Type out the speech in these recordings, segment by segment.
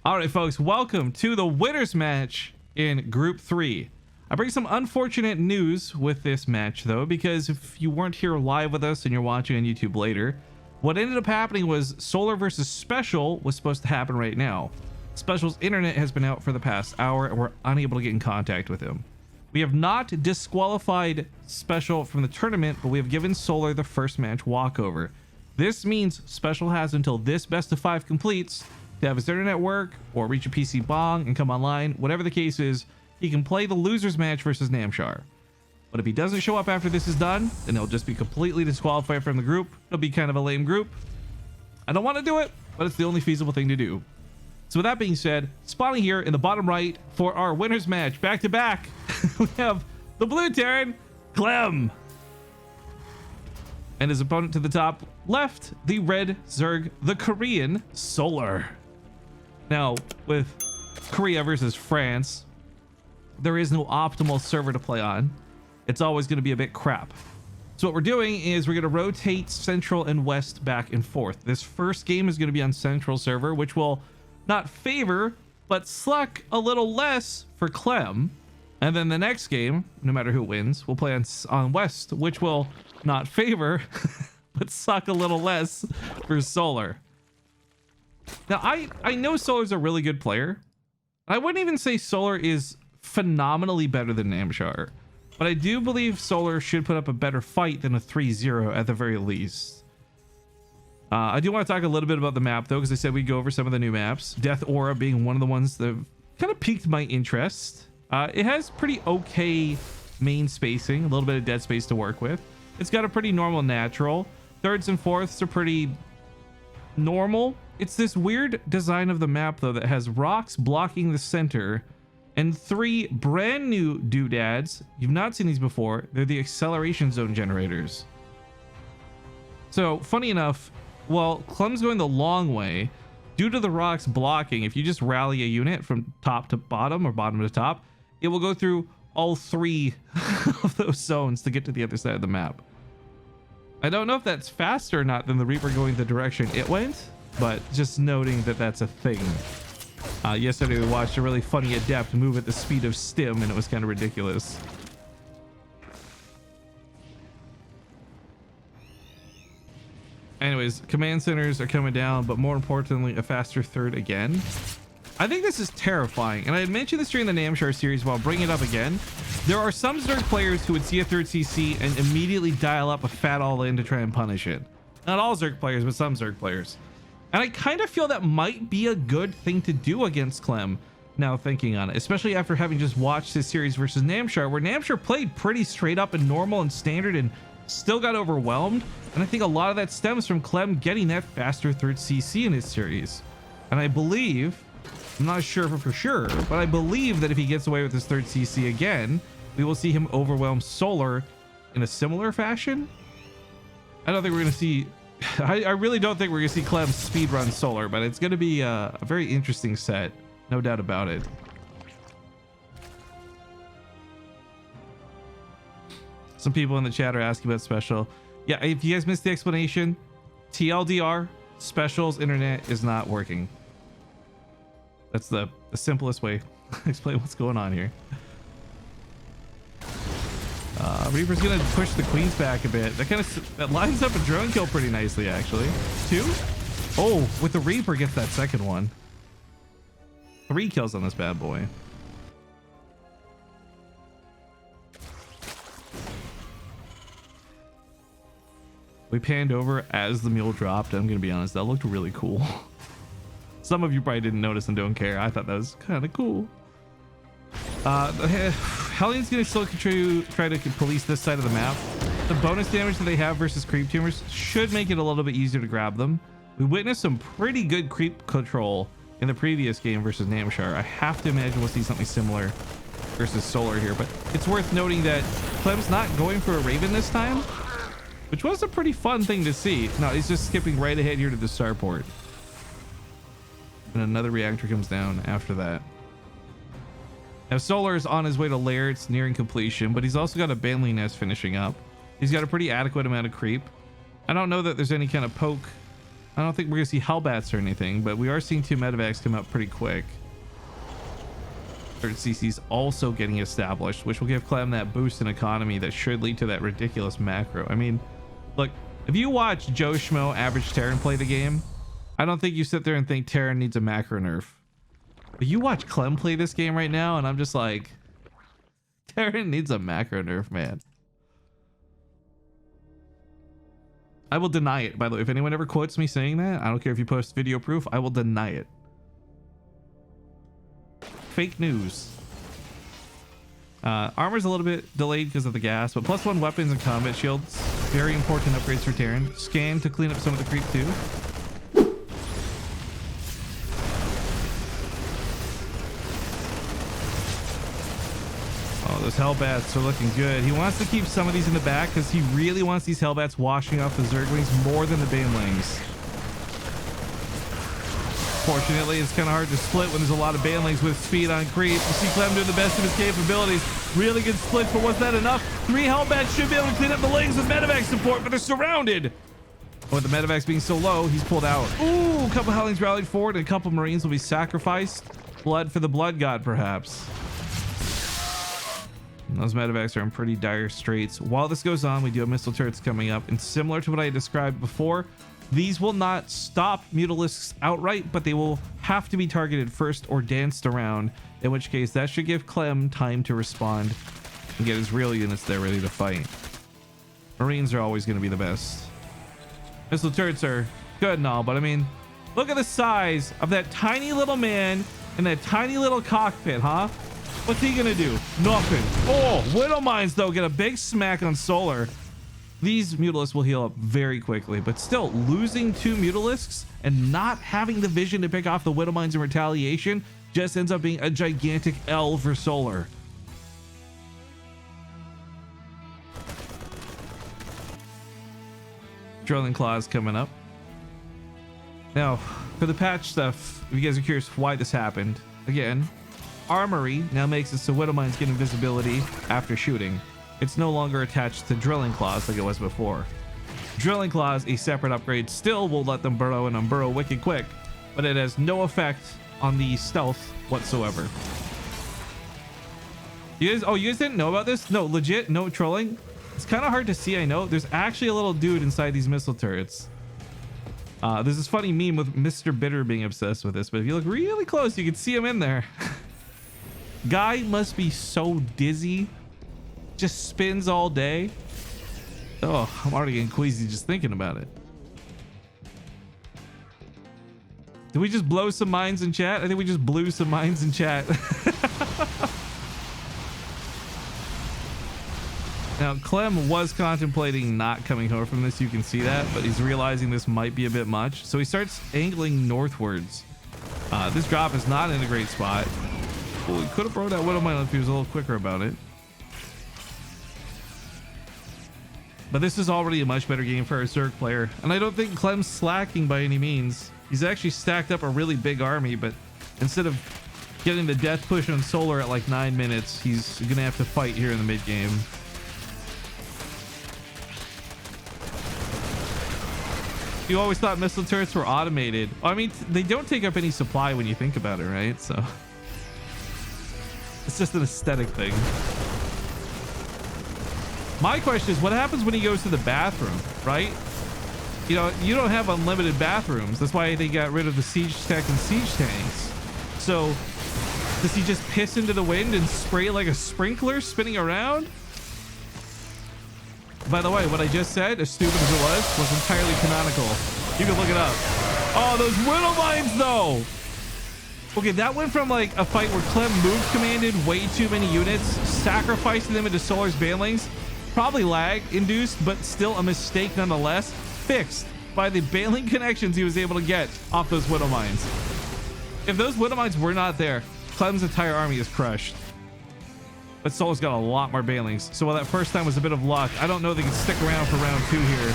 All right, folks, welcome to the winners match in Group 3. I bring some unfortunate news with this match, though, because if you weren't here live with us and you're watching on YouTube later, what ended up happening was Solar versus Special was supposed to happen right now. Special's internet has been out for the past hour, and we're unable to get in contact with him. We have not disqualified Special from the tournament, but we have given Solar the first match walkover. This means Special has until this best of 5 completes to have his internet work or reach a PC bong and come online. Whatever the case is, he can play the losers match versus Namshar. But if he doesn't show up after this is done, then he'll just be completely disqualified from the group. It'll be kind of a lame group. I don't want to do it, but it's the only feasible thing to do. So with that being said, spawning here in the bottom right for our winners match back to back, we have the blue Terran, Clem, and his opponent to the top left, the red Zerg, the Korean Solar. Now, with Korea versus France, there is no optimal server to play on. It's always going to be a bit crap. So what we're doing is we're going to rotate Central and West back and forth. This first game is going to be on Central server, which will not favor, but suck a little less for Clem. And then the next game, no matter who wins, we'll play on West, which will not favor, but suck a little less for Solar. Now, I know Solar's a really good player. I wouldn't even say Solar is phenomenally better than Namshar, but I do believe Solar should put up a better fight than a 3-0 at the very least. I do want to talk a little bit about the map, though, because I said we'd go over some of the new maps. Death Aura being one of the ones that kind of piqued my interest. It has pretty okay main spacing, a little bit of dead space to work with. It's got a pretty normal natural. Thirds and fourths are pretty normal. It's this weird design of the map, though, that has rocks blocking the center and 3 brand new doodads. You've not seen these before. They're the acceleration zone generators. So, funny enough, while Clem's going the long way, due to the rocks blocking, if you just rally a unit from top to bottom or bottom to top, it will go through all 3 of those zones to get to the other side of the map. I don't know if that's faster or not than the Reaper going the direction it went, but just noting that that's a thing. Yesterday we watched a really funny adept move at the speed of stim, and it was kind of ridiculous. Anyways, command centers are coming down, but more importantly, a faster third again. I think this is terrifying, and I had mentioned this during the Namshar series, but I'll bring it up again. There are some Zerg players who would see a third CC and immediately dial up a fat all-in to try and punish it. Not all Zerg players, but some Zerg players. And I kind of feel that might be a good thing to do against Clem, now thinking on it, especially after having just watched this series versus Namshar, where Namshar played pretty straight up and normal and standard and still got overwhelmed. And I think a lot of that stems from Clem getting that faster third CC in his series. And I believe, I'm not sure for sure, but I believe that if he gets away with his third CC again, we will see him overwhelm Solar in a similar fashion. I don't think we're going to see... I really don't think we're going to see Clem speedrun Solar, but it's going to be a very interesting set. No doubt about it. Some people in the chat are asking about Special. Yeah, if you guys missed the explanation, TLDR, Special's internet is not working. That's the simplest way to explain what's going on here. Reaper's gonna push the queens back a bit. That lines up a drone kill pretty nicely, actually. 2? Oh, with the Reaper gets that second one. 3 kills on this bad boy. We panned over as the mule dropped. I'm gonna be honest, that looked really cool. Some of you probably didn't notice and don't care. I thought that was kind of cool. Hellions gonna still try to police this side of the map. The bonus damage that they have versus creep tumors should make it a little bit easier to grab them. We witnessed some pretty good creep control in the previous game versus Namshar. I have to imagine we'll see something similar versus Solar here, but it's worth noting that Clem's not going for a Raven this time, which was a pretty fun thing to see. No, he's just skipping right ahead here to the starport. And another reactor comes down after that. Now Solar is on his way to Lair. It's nearing completion, but he's also got a Banley nest finishing up. He's got a pretty adequate amount of creep. I don't know that there's any kind of poke I don't think we're gonna see Hellbats or anything, but we are seeing 2 medevacs come up pretty quick. Third CC's also getting established, which will give Clem that boost in economy that should lead to that ridiculous macro. I mean, look, if you watch Joe Schmo average Terran play the game, I don't think you sit there and think Terran needs a macro nerf. But you watch Clem play this game right now, and I'm just like, Terran needs a macro nerf, man. I will deny it, by the way. If anyone ever quotes me saying that, I don't care if you post video proof, I will deny it. Fake news. Armor's a little bit delayed because of the gas, but +1 weapons and combat shields. Very important upgrades for Terran. Scan to clean up some of the creep too. Oh, those Hellbats are looking good. He wants to keep some of these in the back because he really wants these Hellbats washing off the Zerglings more than the Banelings. Fortunately, it's kind of hard to split when there's a lot of Banelings with speed on creep. You see Clem doing the best of his capabilities. Really good split, but was that enough? 3 Hellbats should be able to clean up the Lings with medevac support, but they're surrounded. With the medevacs being so low, he's pulled out. Ooh, a couple Hellings rallied forward, and a couple Marines will be sacrificed. Blood for the Blood God, perhaps. And those medevacs are in pretty dire straits. While this goes on, we do have missile turrets coming up, and similar to what I described before, these will not stop Mutalisks outright, but they will have to be targeted first or danced around, in which case that should give Clem time to respond and get his real units there ready to fight. Marines are always going to be the best. Missile turrets are good and all, but I mean, look at the size of that tiny little man in that tiny little cockpit, huh? What's he gonna do? Nothing. Oh, Widow Mines though get a big smack on Solar. These Mutalisks will heal up very quickly, but still losing 2 Mutalisks and not having the vision to pick off the Widow Mines in retaliation just ends up being a gigantic L for Solar. Drilling Claws coming up. Now, for the patch stuff, if you guys are curious why this happened, again, Armory now makes it so Widow Mines get invisibility after shooting. It's no longer attached to Drilling Claws like it was before. Drilling Claws, a separate upgrade, still will let them burrow and unburrow wicked quick, but it has no effect on the stealth whatsoever. You guys didn't know about this? No, legit, no trolling. It's kind of hard to see, I know. There's actually a little dude inside these missile turrets. There's this funny meme with Mr. Bitter being obsessed with this, but if you look really close, you can see him in there. Guy must be so dizzy. Just spins all day. Oh, I'm already getting queasy just thinking about it. Did we just blow some minds in chat? I think we just blew some minds in chat. Now, Clem was contemplating not coming home from this. You can see that, but he's realizing this might be a bit much. So he starts angling northwards. This drop is not in a great spot. Well, he could have brought that Widow Mine if he was a little quicker about it. But this is already a much better game for a Zerg player. And I don't think Clem's slacking by any means. He's actually stacked up a really big army, but instead of getting the death push on Solar at like 9 minutes, he's going to have to fight here in the mid game. You always thought missile turrets were automated. I mean, they don't take up any supply when you think about it, right? So it's just an aesthetic thing. My question is, what happens when he goes to the bathroom, right? You know, you don't have unlimited bathrooms. That's why they got rid of the siege tech and siege tanks. So does he just piss into the wind and spray like a sprinkler spinning around? By the way, what I just said, as stupid as it was entirely canonical. You can look it up. Oh, those Widow Mines though. Okay, that went from like a fight where Clem move commanded way too many units, sacrificing them into Solar's Banelings. Probably lag induced, but still a mistake nonetheless. Fixed by the Baneling connections he was able to get off those Widow Mines. If those Widow Mines were not there, Clem's entire army is crushed. But Solar's got a lot more Banelings. So while that first time was a bit of luck, I don't know they can stick around for round 2 here.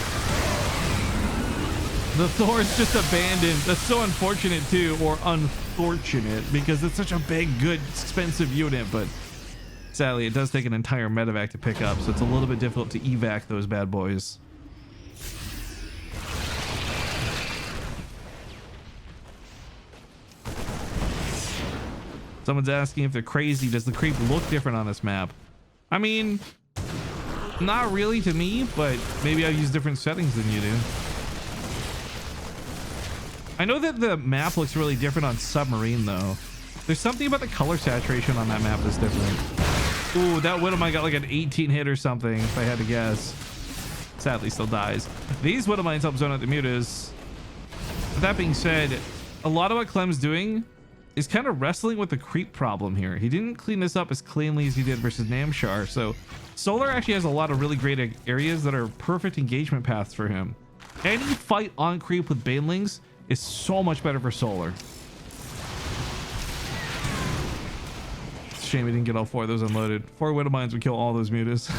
The Thor's just abandoned. That's so unfortunate too, or unfortunate, because it's such a big, good, expensive unit, but sadly, it does take an entire medevac to pick up, so it's a little bit difficult to evac those bad boys. Someone's asking if they're crazy. Does the creep look different on this map? I mean, not really to me, but maybe I use different settings than you do. I know that the map looks really different on Submarine though. There's something about the color saturation on that map that's different. Ooh, that Widowmine got like an 18 hit or something, if I had to guess. Sadly still dies. These Widowmines help zone out the mutas. That being said, a lot of what Clem's doing is kind of wrestling with the creep problem here. He didn't clean this up as cleanly as he did versus Namshar. So Solar actually has a lot of really great areas that are perfect engagement paths for him. Any fight on creep with Banelings is so much better for Solar. It's a shame we didn't get all 4 of those unloaded. 4 Widowmines would kill all those mutas.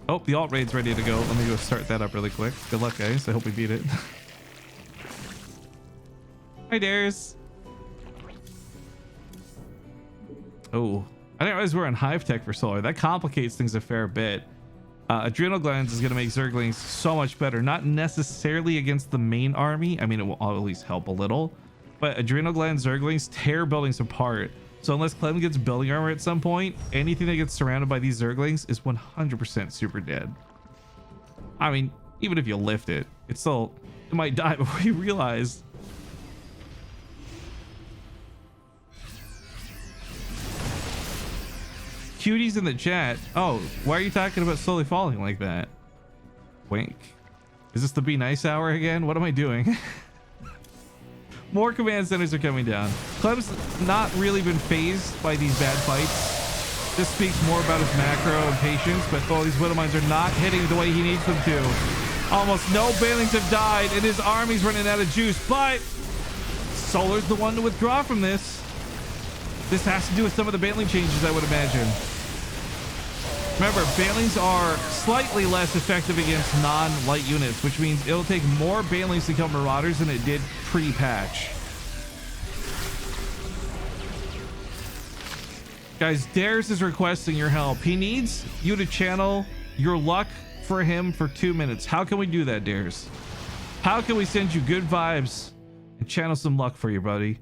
Oh, the alt raid's ready to go. Let me go start that up really quick. Good luck, guys. I hope we beat it. Hi, Dares. Oh, I didn't realize we're on Hive Tech for Solar. That complicates things a fair bit. Adrenal Glands is going to make Zerglings so much better. Not necessarily against the main army. I mean, it will at least help a little. But Adrenal Glands, Zerglings tear buildings apart. So unless Clem gets building armor at some point, anything that gets surrounded by these Zerglings is 100% super dead. I mean, even if you lift it, it might die before you realize. Cuties in the chat. Oh, why are you talking about slowly falling like that? Wink. Is this the be nice hour again? What am I doing? More command centers are coming down. Clem's not really been phased by these bad fights. This speaks more about his macro and patience, but all these Widowmines are not hitting the way he needs them to. Almost no Banelings have died, and his army's running out of juice, but Solar's the one to withdraw from this. This has to do with some of the Baneling changes, I would imagine. Remember, Banelings are slightly less effective against non-light units, which means it'll take more Banelings to kill Marauders than it did pre-patch. Guys, Dares is requesting your help. He needs you to channel your luck for him for 2 minutes. How can we do that, Dares? How can we send you good vibes and channel some luck for you, buddy?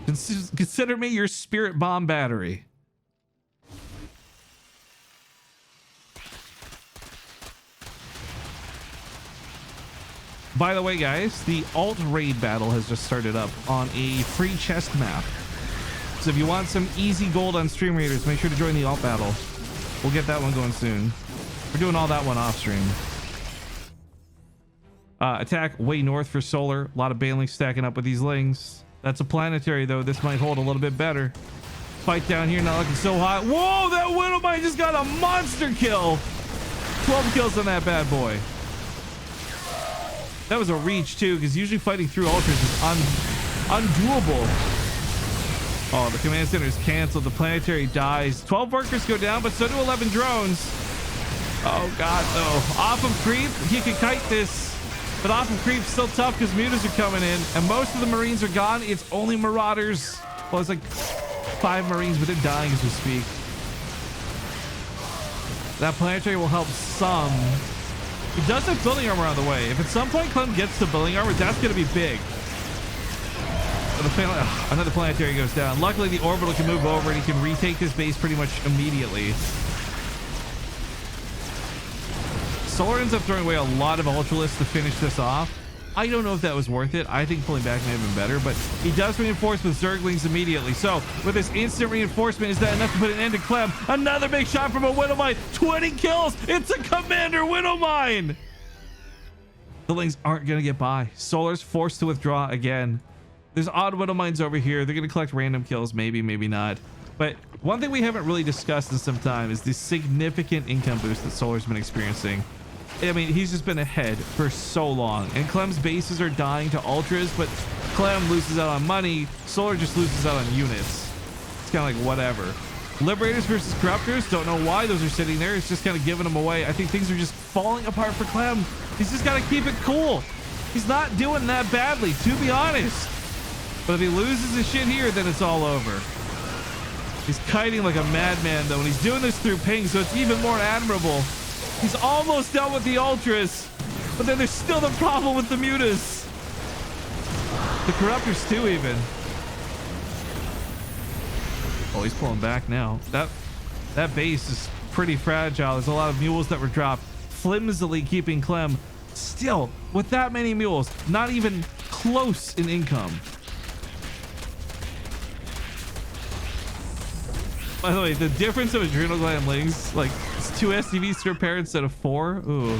Consider me your spirit bomb battery. By the way, guys, the alt raid battle has just started up on a free chest map. So if you want some easy gold on Stream Raiders, make sure to join the alt battle. We'll get that one going soon. We're doing all that one off stream. Attack way north for Solar. A lot of Banelings stacking up with these Lings. That's a planetary, though. This might hold a little bit better. Fight down here, not looking so hot. Whoa, that Widowmine just got a monster kill. 12 kills on that bad boy. That was a reach, too, because usually fighting through ultras is undoable. Oh, the command center is canceled. The planetary dies. 12 workers go down, but so do 11 drones. Oh, God, though. Off of creep, he could kite this. But off of creep, still tough because mutas are coming in, and most of the Marines are gone. It's only Marauders. Well, it's like 5 Marines, but they're dying as we speak. That planetary will help some. He does have building armor on the way. If at some point Clem gets to building armor, that's going to be big. But another planetary goes down. Luckily, the orbital can move over, and he can retake his base pretty much immediately. Solar ends up throwing away a lot of Ultralists to finish this off. I don't know if that was worth it. I think pulling back may have been better, but he does reinforce with Zerglings immediately. So with this instant reinforcement, is that enough to put an end to Clem? Another big shot from a Widowmine. 20 kills. It's a Commander Widowmine. The Lings aren't going to get by. Solar's forced to withdraw again. There's odd Widowmines over here. They're going to collect random kills. Maybe, maybe not. But one thing we haven't really discussed in some time is the significant income boost that Solar's been experiencing. I mean, he's just been ahead for so long, and Clem's bases are dying to ultras, but Clem loses out on money. Solar just loses out on units. It's kind of like whatever. Liberators versus Corruptors, don't know why those are sitting there. It's just kind of giving them away. I think things are just falling apart for Clem. He's just got to keep it cool. He's not doing that badly, to be honest. But if he loses his shit here, then it's all over. He's kiting like a madman, though, and he's doing this through ping, so it's even more admirable. He's almost done with the ultras. But then there's still the problem with the mutas. The corruptors too, even. Oh, he's pulling back now. That base is pretty fragile. There's a lot of mules that were dropped, flimsily keeping Clem still with that many mules, not even close in income. By the way, the difference of adrenal gland links, like it's 2 SCVs to repair instead of 4. Ooh.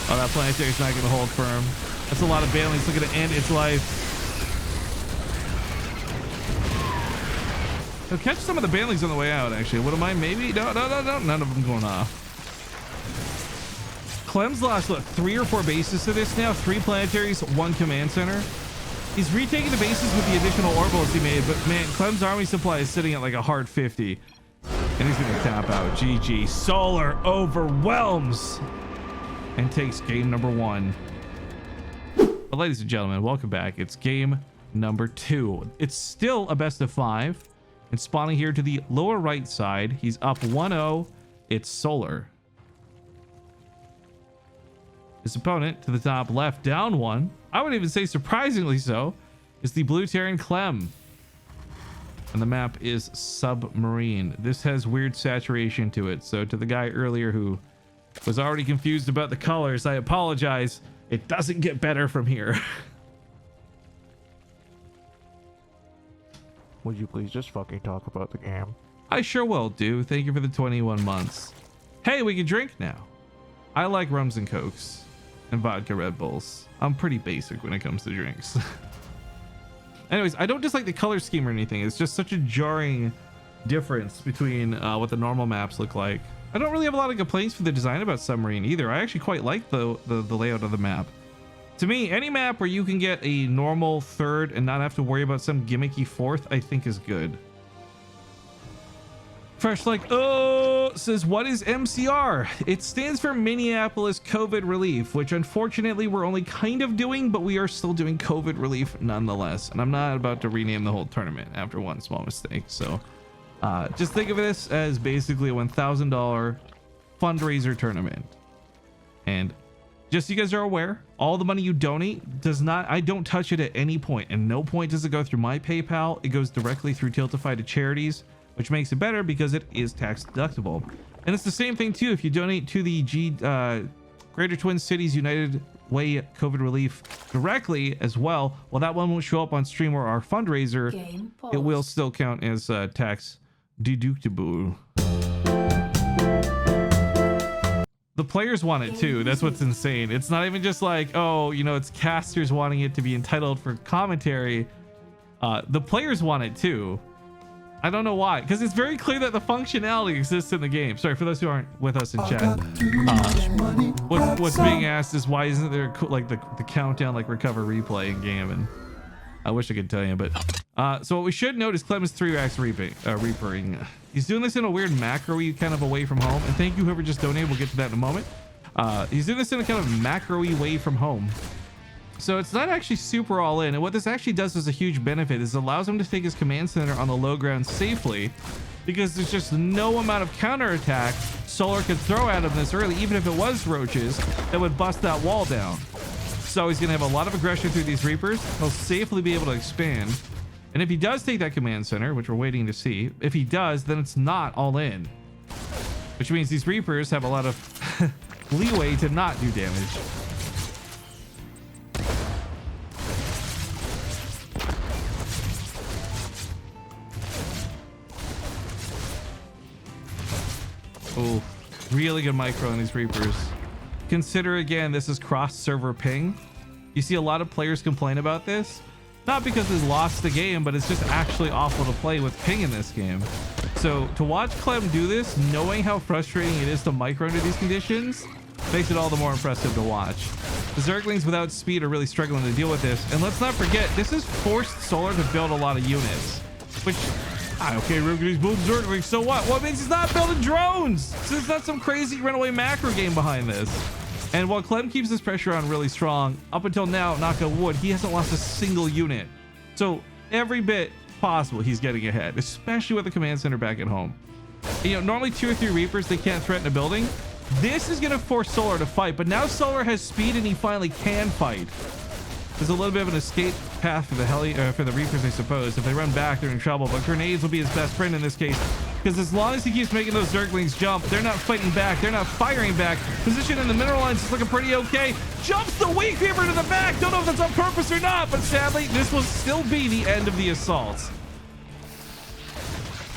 Oh, that planetary is not going to hold firm. That's a lot of banelings looking to end its life. He'll catch some of the banelings on the way out, actually. What am I? Maybe? No. None of them going off. Clem's lost, what, 3 or 4 bases to this now? 3 planetaries, 1 command center. He's retaking the bases with the additional orbitals he made, but man, Clem's army supply is sitting at like a hard 50. And he's going to tap out. GG. Solar overwhelms and takes game number 1. But ladies and gentlemen, welcome back. It's game number 2. It's still a best of 5. And spawning here to the lower right side, he's up 1-0. It's Solar. His opponent to the top left, down 1. I would even say surprisingly so, is the blue Terran Clem. And the map is Submarine. This has weird saturation to it. So to the guy earlier who was already confused about the colors, I apologize. It doesn't get better from here. Would you please just fucking talk about the game? I sure will, dude. Thank you for the 21 months. Hey, we can drink now. I like rums and cokes and vodka Red Bulls. I'm pretty basic when it comes to drinks. Anyways, I don't dislike the color scheme or anything. It's just such a jarring difference between what the normal maps look like. I don't really have a lot of complaints for the design about Submarine either. I actually quite like the layout of the map. To me, any map where you can get a normal 3rd and not have to worry about some gimmicky 4th, I think is good. Fresh like, oh, says, what is MCR? It stands for Minneapolis COVID Relief, which unfortunately we're only kind of doing, but we are still doing COVID relief nonetheless. And I'm not about to rename the whole tournament after one small mistake. So just think of this as basically a $1,000 fundraiser tournament. And just so you guys are aware, all the money you donate does not, I don't touch it at any point, and no point does it go through my PayPal. It goes directly through Tiltify to charities, which makes it better because it is tax deductible. And it's the same thing too if you donate to the Greater Twin Cities United Way COVID Relief directly as well. Well, that one won't show up on stream or our fundraiser. It will still count as tax deductible. The players want it too. That's what's insane. It's not even just like, oh, you know, it's casters wanting it to be entitled for commentary. The players want it too. I don't know why, because it's very clear that the functionality exists in the game. Sorry for those who aren't with us in chat. What's being asked is why isn't there like the countdown like recover replay in game? And I wish I could tell you, but so what we should note is Clem is 3 RAX reapering. He's doing this in a weird macro-y kind of away from home. And thank you whoever just donated. We'll get to that in a moment. He's doing this in a kind of macro-y way from home. So it's not actually super all in. And what this actually does is a huge benefit is it allows him to take his command center on the low ground safely, because there's just no amount of counterattack Solar could throw at him this early, even if it was roaches, that would bust that wall down. So he's going to have a lot of aggression through these Reapers. He'll safely be able to expand. And if he does take that command center, which we're waiting to see, if he does, then it's not all in, which means these Reapers have a lot of leeway to not do damage. Oh, really good micro on these Reapers. Consider again, this is cross-server ping. You see a lot of players complain about this. Not because they lost the game, but it's just actually awful to play with ping in this game. So to watch Clem do this, knowing how frustrating it is to micro under these conditions, makes it all the more impressive to watch. The Zerglings without speed are really struggling to deal with this. And let's not forget, this has forced Solar to build a lot of units, which... okay, Ruger's building Zerglings, so what? What means he's not building drones? So it's not some crazy runaway macro game behind this. And while Clem keeps his pressure on really strong, up until now, knock on wood, he hasn't lost a single unit. So every bit possible, he's getting ahead, especially with the command center back at home. You know, normally 2 or 3 Reapers, they can't threaten a building. This is going to force Solar to fight, but now Solar has speed and he finally can fight. There's a little bit of an escape path for the Reapers, I suppose. If they run back, they're in trouble, but grenades will be his best friend in this case, because as long as he keeps making those Zerglings jump, they're not fighting back, they're not firing back. Position in the mineral lines is looking pretty okay. Jumps the weak Reaper to the back. Don't know if that's on purpose or not, but sadly, this will still be the end of the assault.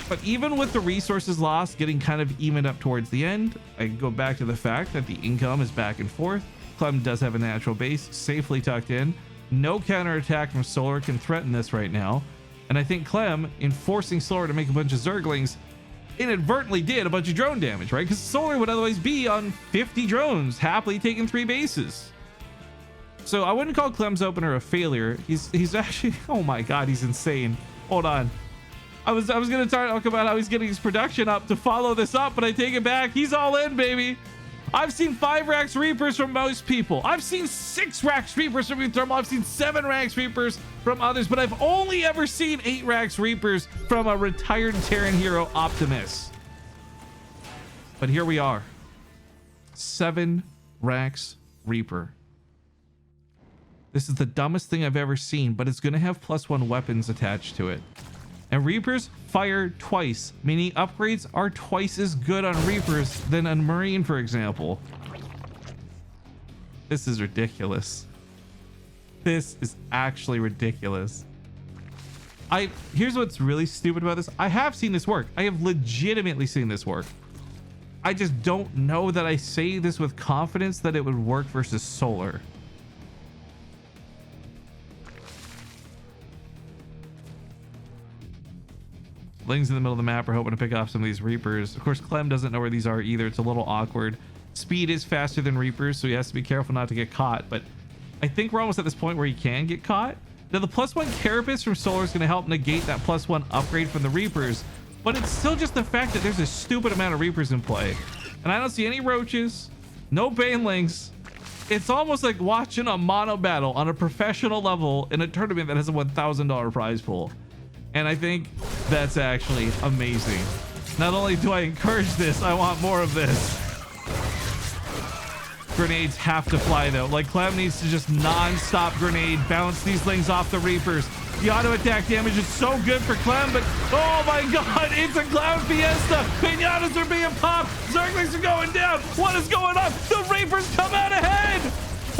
But even with the resources lost getting kind of evened up towards the end, I go back to the fact that the income is back and forth. Clem does have a natural base safely tucked in. No counterattack from Solar can threaten this right now. And I think Clem, in forcing Solar to make a bunch of Zerglings, inadvertently did a bunch of drone damage, right? Because Solar would otherwise be on 50 drones, happily taking 3 bases. So I wouldn't call Clem's opener a failure. He's actually, oh my God, he's insane. Hold on. I was gonna talk about how he's getting his production up to follow this up, but I take it back. He's all in, baby. I've seen 5 RAX Reapers from most people. I've seen 6 RAX Reapers from Thermal. I've seen 7 RAX Reapers from others, but I've only ever seen 8 RAX Reapers from a retired Terran hero, Optimus. But here we are. 7 RAX Reaper. This is the dumbest thing I've ever seen, but it's gonna have +1 weapons attached to it. And Reapers fire twice, meaning upgrades are twice as good on Reapers than on Marine, for example. This is ridiculous. This is actually ridiculous. Here's what's really stupid about this. I have seen this work. I have legitimately seen this work. I just don't know that I say this with confidence that it would work versus Solar. Lings in the middle of the map are hoping to pick off some of these Reapers. Of course, Clem doesn't know where these are either. It's a little awkward. Speed is faster than Reapers, so he has to be careful not to get caught. But I think we're almost at this point where he can get caught. Now, the +1 Carapace from Solar is going to help negate that +1 upgrade from the Reapers. But it's still just the fact that there's a stupid amount of Reapers in play. And I don't see any Roaches, no Banelings. It's almost like watching a mono battle on a professional level in a tournament that has a $1,000 prize pool. And I think that's actually amazing. Not only do I encourage this, I want more of this. Grenades have to fly though. Like, Clem needs to just non-stop grenade, bounce these things off the Reapers. The auto attack damage is so good for Clem, but oh my God, it's a clown fiesta. Pinatas are being popped. Zerglings are going down. What is going on? The Reapers come out ahead.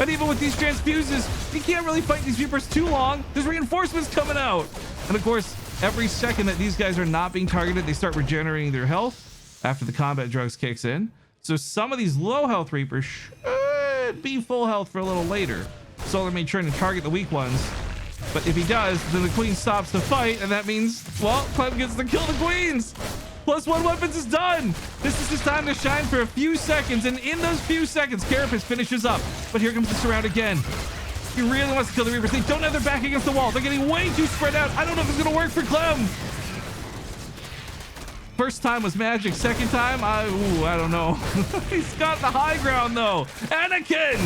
And even with these transfuses, you can't really fight these Reapers too long. There's reinforcements coming out. And of course, every second that these guys are not being targeted, they start regenerating their health after the combat drugs kicks in. So some of these low health Reapers should be full health for a little later. Solar may try to target the weak ones, but if he does, then the Queen stops the fight, and that means, well, Clem gets to kill the Queens. +1 weapons is done. This is his time to shine for a few seconds, and in those few seconds, Carapace finishes up. But here comes the surround again. He really wants to kill the Reapers. They don't have their back against the wall. They're getting way too spread out. I don't know if it's going to work for Clem. First time was magic. Second time, I don't know. He's got the high ground, though. Anakin!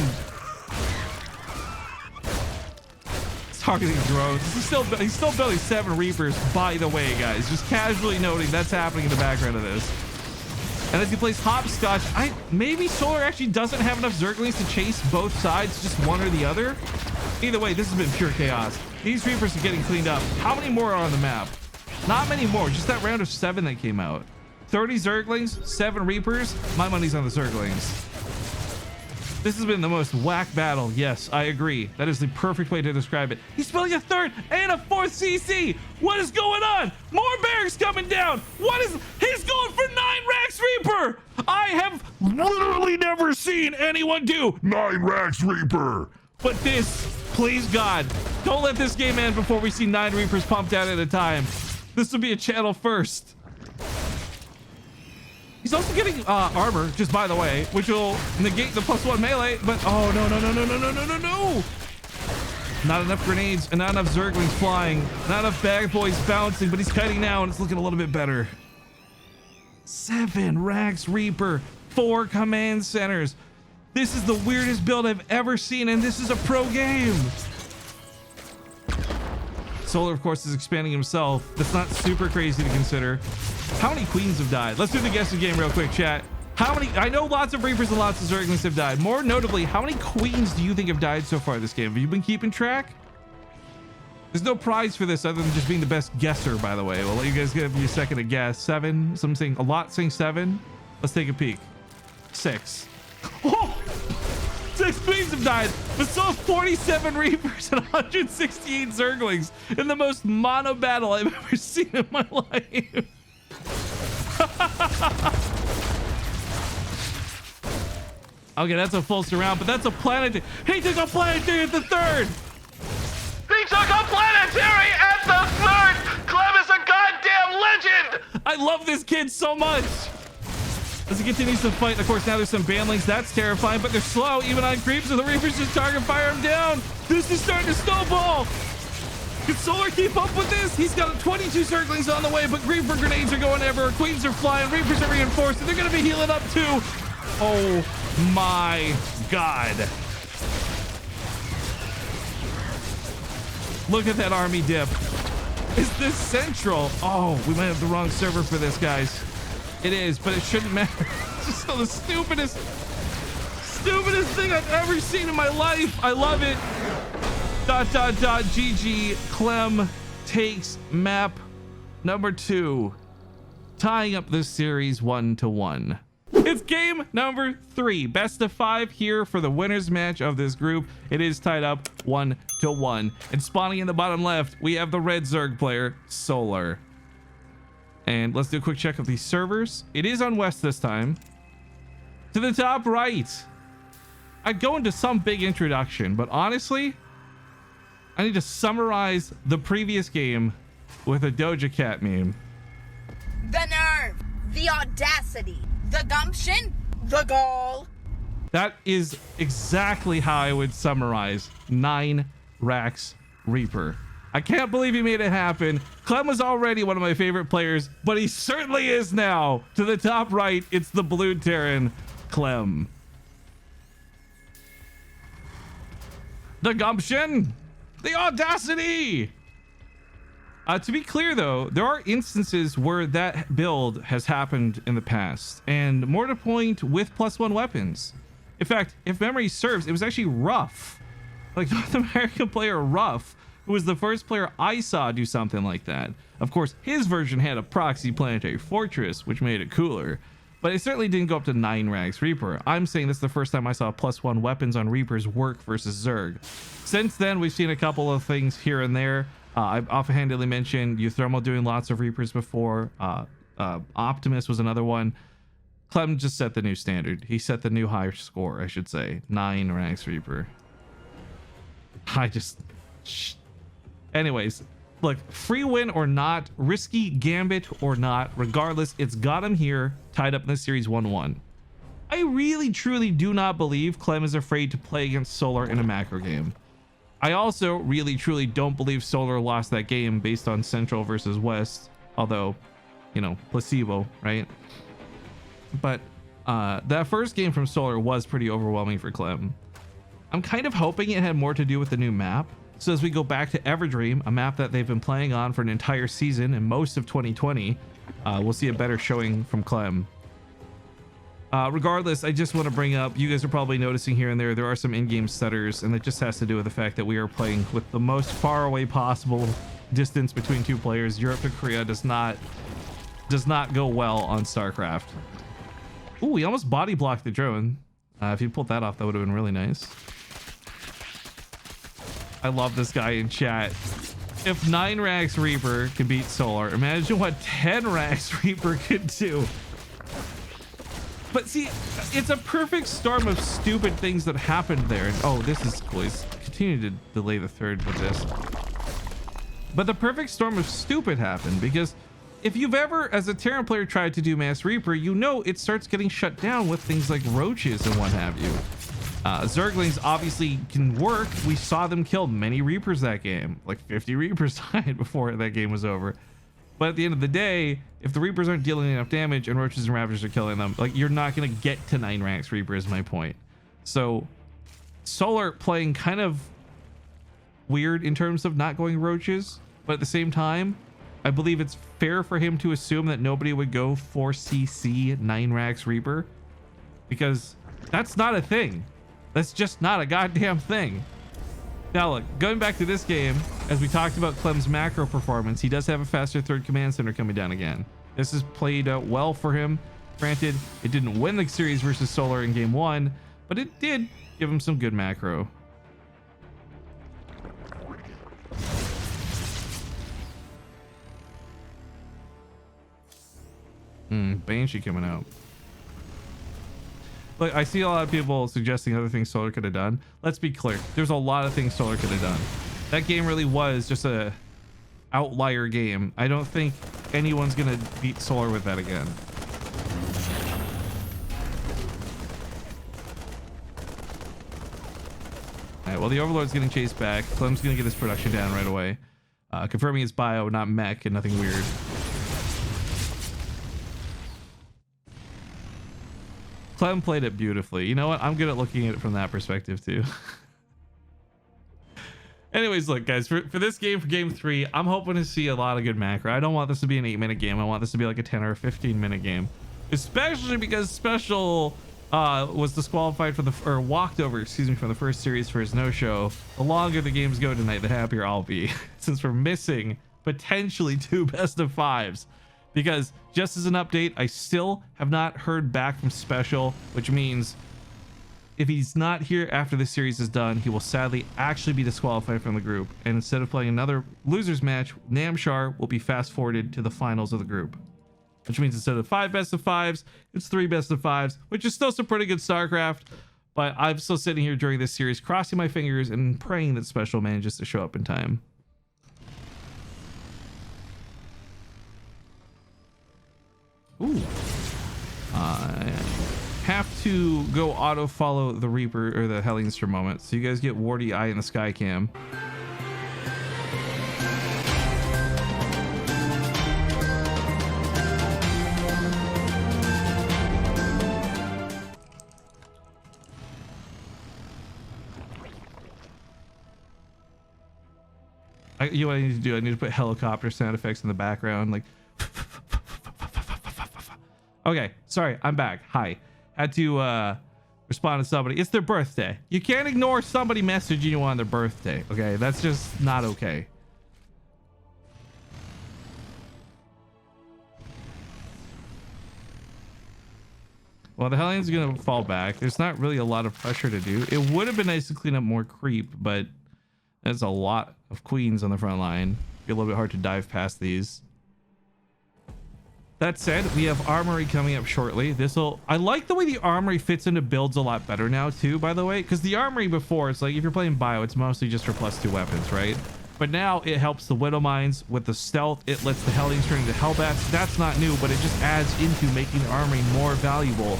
Targeting drones. He's still building 7 Reapers, by the way, guys. Just casually noting that's happening in the background of this. And as he plays hopscotch, maybe Solar actually doesn't have enough Zerglings to chase both sides, just one or the other. Either way, this has been pure chaos. These Reapers are getting cleaned up. How many more are on the map? Not many more. Just that round of 7 that came out. 30 Zerglings, 7 Reapers. My money's on the Zerglings. This has been the most whack battle. Yes, I agree. That is the perfect way to describe it. He's building a 3rd and a 4th CC. What is going on? More barracks coming down. He's going for 9 RAX Reaper. I have literally never seen anyone do 9 RAX Reaper. But this, please God, don't let this game end before we see 9 Reapers pumped out at a time. This will be a channel first. He's also getting armor, just by the way, which will negate the +1 melee, but oh, no. Not enough grenades and not enough Zerglings flying. Not enough bad boys bouncing, but he's kiting now and it's looking a little bit better. 7 RAX Reaper, 4 command centers. This is the weirdest build I've ever seen, and this is a pro game. Solar, of course, is expanding himself. That's not super crazy to consider. How many Queens have died? Let's do the guessing game real quick, chat. How many? I know lots of Reapers and lots of Zerglings have died. More notably, how many Queens do you think have died so far this game? Have you been keeping track? There's no prize for this other than just being the best guesser, by the way. We'll let you guys give me a second to guess. 7. Some saying a lot saying 7. Let's take a peek. 6. Oh! 6 Queens have died, but so have 47 Reapers and 168 Zerglings in the most mono battle I've ever seen in my life. Okay, that's a full surround, but that's a planetary. He took a planetary at the 3rd. He took a planetary at the 3rd. Clem is a goddamn legend. I love this kid so much. As he continues to fight, of course, now there's some banlings. That's terrifying, but they're slow, even on creeps, so the Reapers just target fire him down. This is starting to snowball. Can Solar keep up with this? He's got 22 Zerglings on the way, but Reaper grenades are going everywhere. Queens are flying. Reapers are reinforced, and they're going to be healing up too. Oh my God. Look at that army dip. Is this central? Oh, we might have the wrong server for this, guys. It is, but it shouldn't matter. It's just the stupidest thing I've ever seen in my life. I love it. ... GG. Clem takes map number 2, tying up this series 1-1. It's game number 3, best of 5 here for the winners match of this group. It is tied up 1-1, and spawning in the bottom left, we have the red Zerg player, Solar. And let's do a quick check of these servers. It is on West this time. To the top right, I'd go into some big introduction, but honestly, I need to summarize the previous game with a Doja Cat meme. The nerve, the audacity, the gumption, the gall. That is exactly how I would summarize 9 RAX Reaper. I can't believe he made it happen. Clem was already one of my favorite players, but he certainly is now. To the top right, it's the blue Terran, Clem. The gumption, the audacity. To be clear though, there are instances where that build has happened in the past, and more to point, with +1 weapons. In fact, if memory serves, it was actually Ruff, like North American player Ruff, who was the first player I saw do something like that. Of course, his version had a proxy planetary fortress, which made it cooler, but it certainly didn't go up to 9 RAX Reaper. I'm saying this is the first time I saw +1 weapons on Reapers work versus Zerg. Since then, we've seen a couple of things here and there. I've offhandedly mentioned Euthermal doing lots of Reapers before. Optimus was another one. Clem just set the new standard. He set the new higher score, I should say. 9 RAX Reaper. Anyways, look, free win or not, risky gambit or not, regardless, it's got him here, tied up in this series 1-1. I really, truly do not believe Clem is afraid to play against Solar in a macro game. I also really, truly don't believe Solar lost that game based on Central versus West, although, you know, placebo, right? But that first game from Solar was pretty overwhelming for Clem. I'm kind of hoping it had more to do with the new map. So as we go back to Everdream, a map that they've been playing on for an entire season and most of 2020, we'll see a better showing from Clem. Regardless, I just want to bring up, you guys are probably noticing here and there are some in-game stutters, and it just has to do with the fact that we are playing with the most far away possible distance between 2 players. Europe to Korea does not go well on StarCraft. Ooh, he almost body blocked the drone. If you pulled that off, that would have been really nice. I love this guy in chat. If 9 RAX Reaper can beat Solar, imagine what 10 RAX Reaper could do. But see, it's a perfect storm of stupid things that happened there. And oh, this is cool. He's continuing to delay the 3rd with this. But the perfect storm of stupid happened because if you've ever, as a Terran player, tried to do Mass Reaper, you know it starts getting shut down with things like roaches and what have you. Zerglings obviously can work. We saw them kill many Reapers that game. Like 50 Reapers died before that game was over. But at the end of the day, if the Reapers aren't dealing enough damage and Roaches and Ravagers are killing them, like, you're not going to get to 9 RAX Reaper is my point. So Solar playing kind of weird in terms of not going Roaches, but at the same time, I believe it's fair for him to assume that nobody would go 4CC 9 RAX Reaper because that's not a thing. That's just not a goddamn thing. Now look, going back to this game, as we talked about Clem's macro performance, he does have a faster third command center coming down again. This has played out well for him. Granted, it didn't win the series versus Solar in game 1, but it did give him some good macro. Banshee coming out. Look, I see a lot of people suggesting other things Solar could have done. Let's be clear. There's a lot of things Solar could have done. That game really was just a outlier game. I don't think anyone's gonna beat Solar with that again. All right, well, the Overlord's getting chased back. Clem's gonna get his production down right away. Confirming it's bio, not mech, and nothing weird. Clem played it beautifully. You know what? I'm good at looking at it from that perspective too. Anyways, look, guys, for this game, for game 3, I'm hoping to see a lot of good macro. I don't want this to be an 8-minute game. I want this to be like a 10 or a 15-minute game, especially because Special was disqualified for or walked over, excuse me, from the first series for his no-show. The longer the games go tonight, the happier I'll be, since we're missing potentially 2 best of 5s. Because just as an update, I still have not heard back from Special, which means if he's not here after this series is done, he will sadly actually be disqualified from the group. And instead of playing another losers match, Namshar will be fast forwarded to the finals of the group. Which means instead of 5 best of 5s, it's 3 best of 5s, which is still some pretty good StarCraft. But I'm still sitting here during this series, crossing my fingers and praying that Special manages to show up in time. Ooh. I have to go auto follow the Reaper or the Hellions for a moment, so you guys get Wardy Eye in the sky cam. You know what I need to do? I need to put helicopter sound effects in the background, like. Okay, sorry, I'm back. Hi. Had to respond to somebody. It's their birthday. You can't ignore somebody messaging you on their birthday, okay? That's just not okay. Well, the Hellions are gonna fall back. There's not really a lot of pressure to do. It would have been nice to clean up more creep, but there's a lot of queens on the front line. Be a little bit hard to dive past these. That said, we have Armory coming up shortly. I like the way the Armory fits into builds a lot better now too, by the way, because the Armory before, it's like if you're playing bio, it's mostly just for +2 weapons, right? But now it helps the Widow Mines with the stealth. It lets the Hellions turn into Hellbats. That's not new, but it just adds into making the Armory more valuable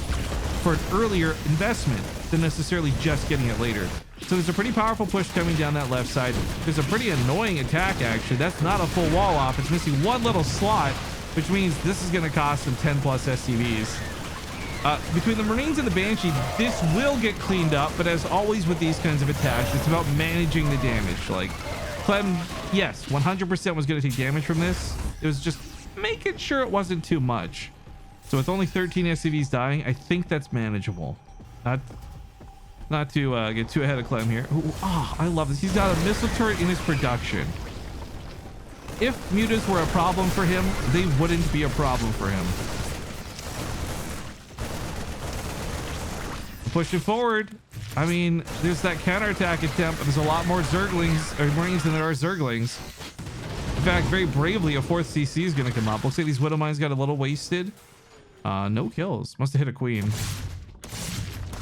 for an earlier investment than necessarily just getting it later. So there's a pretty powerful push coming down that left side. There's a pretty annoying attack, actually. That's not a full wall off. It's missing one little slot, which means this is going to cost them 10 plus SCVs. Between the Marines and the Banshee, this will get cleaned up, but as always with these kinds of attacks, it's about managing the damage. Like, Clem, yes, 100% was going to take damage from this. It was just making sure it wasn't too much. So with only 13 SCVs dying, I think that's manageable. Not to get too ahead of Clem here. Ooh, oh, I love this. He's got a missile turret in his production. If mutas were a problem for him, they wouldn't be a problem for him. Pushing forward. I mean, there's that counterattack attempt, but there's a lot more Zerglings or Marines than there are Zerglings. In fact, very bravely, a 4th CC is going to come up. Looks like these Widow Mines got a little wasted. No kills. Must have hit a queen.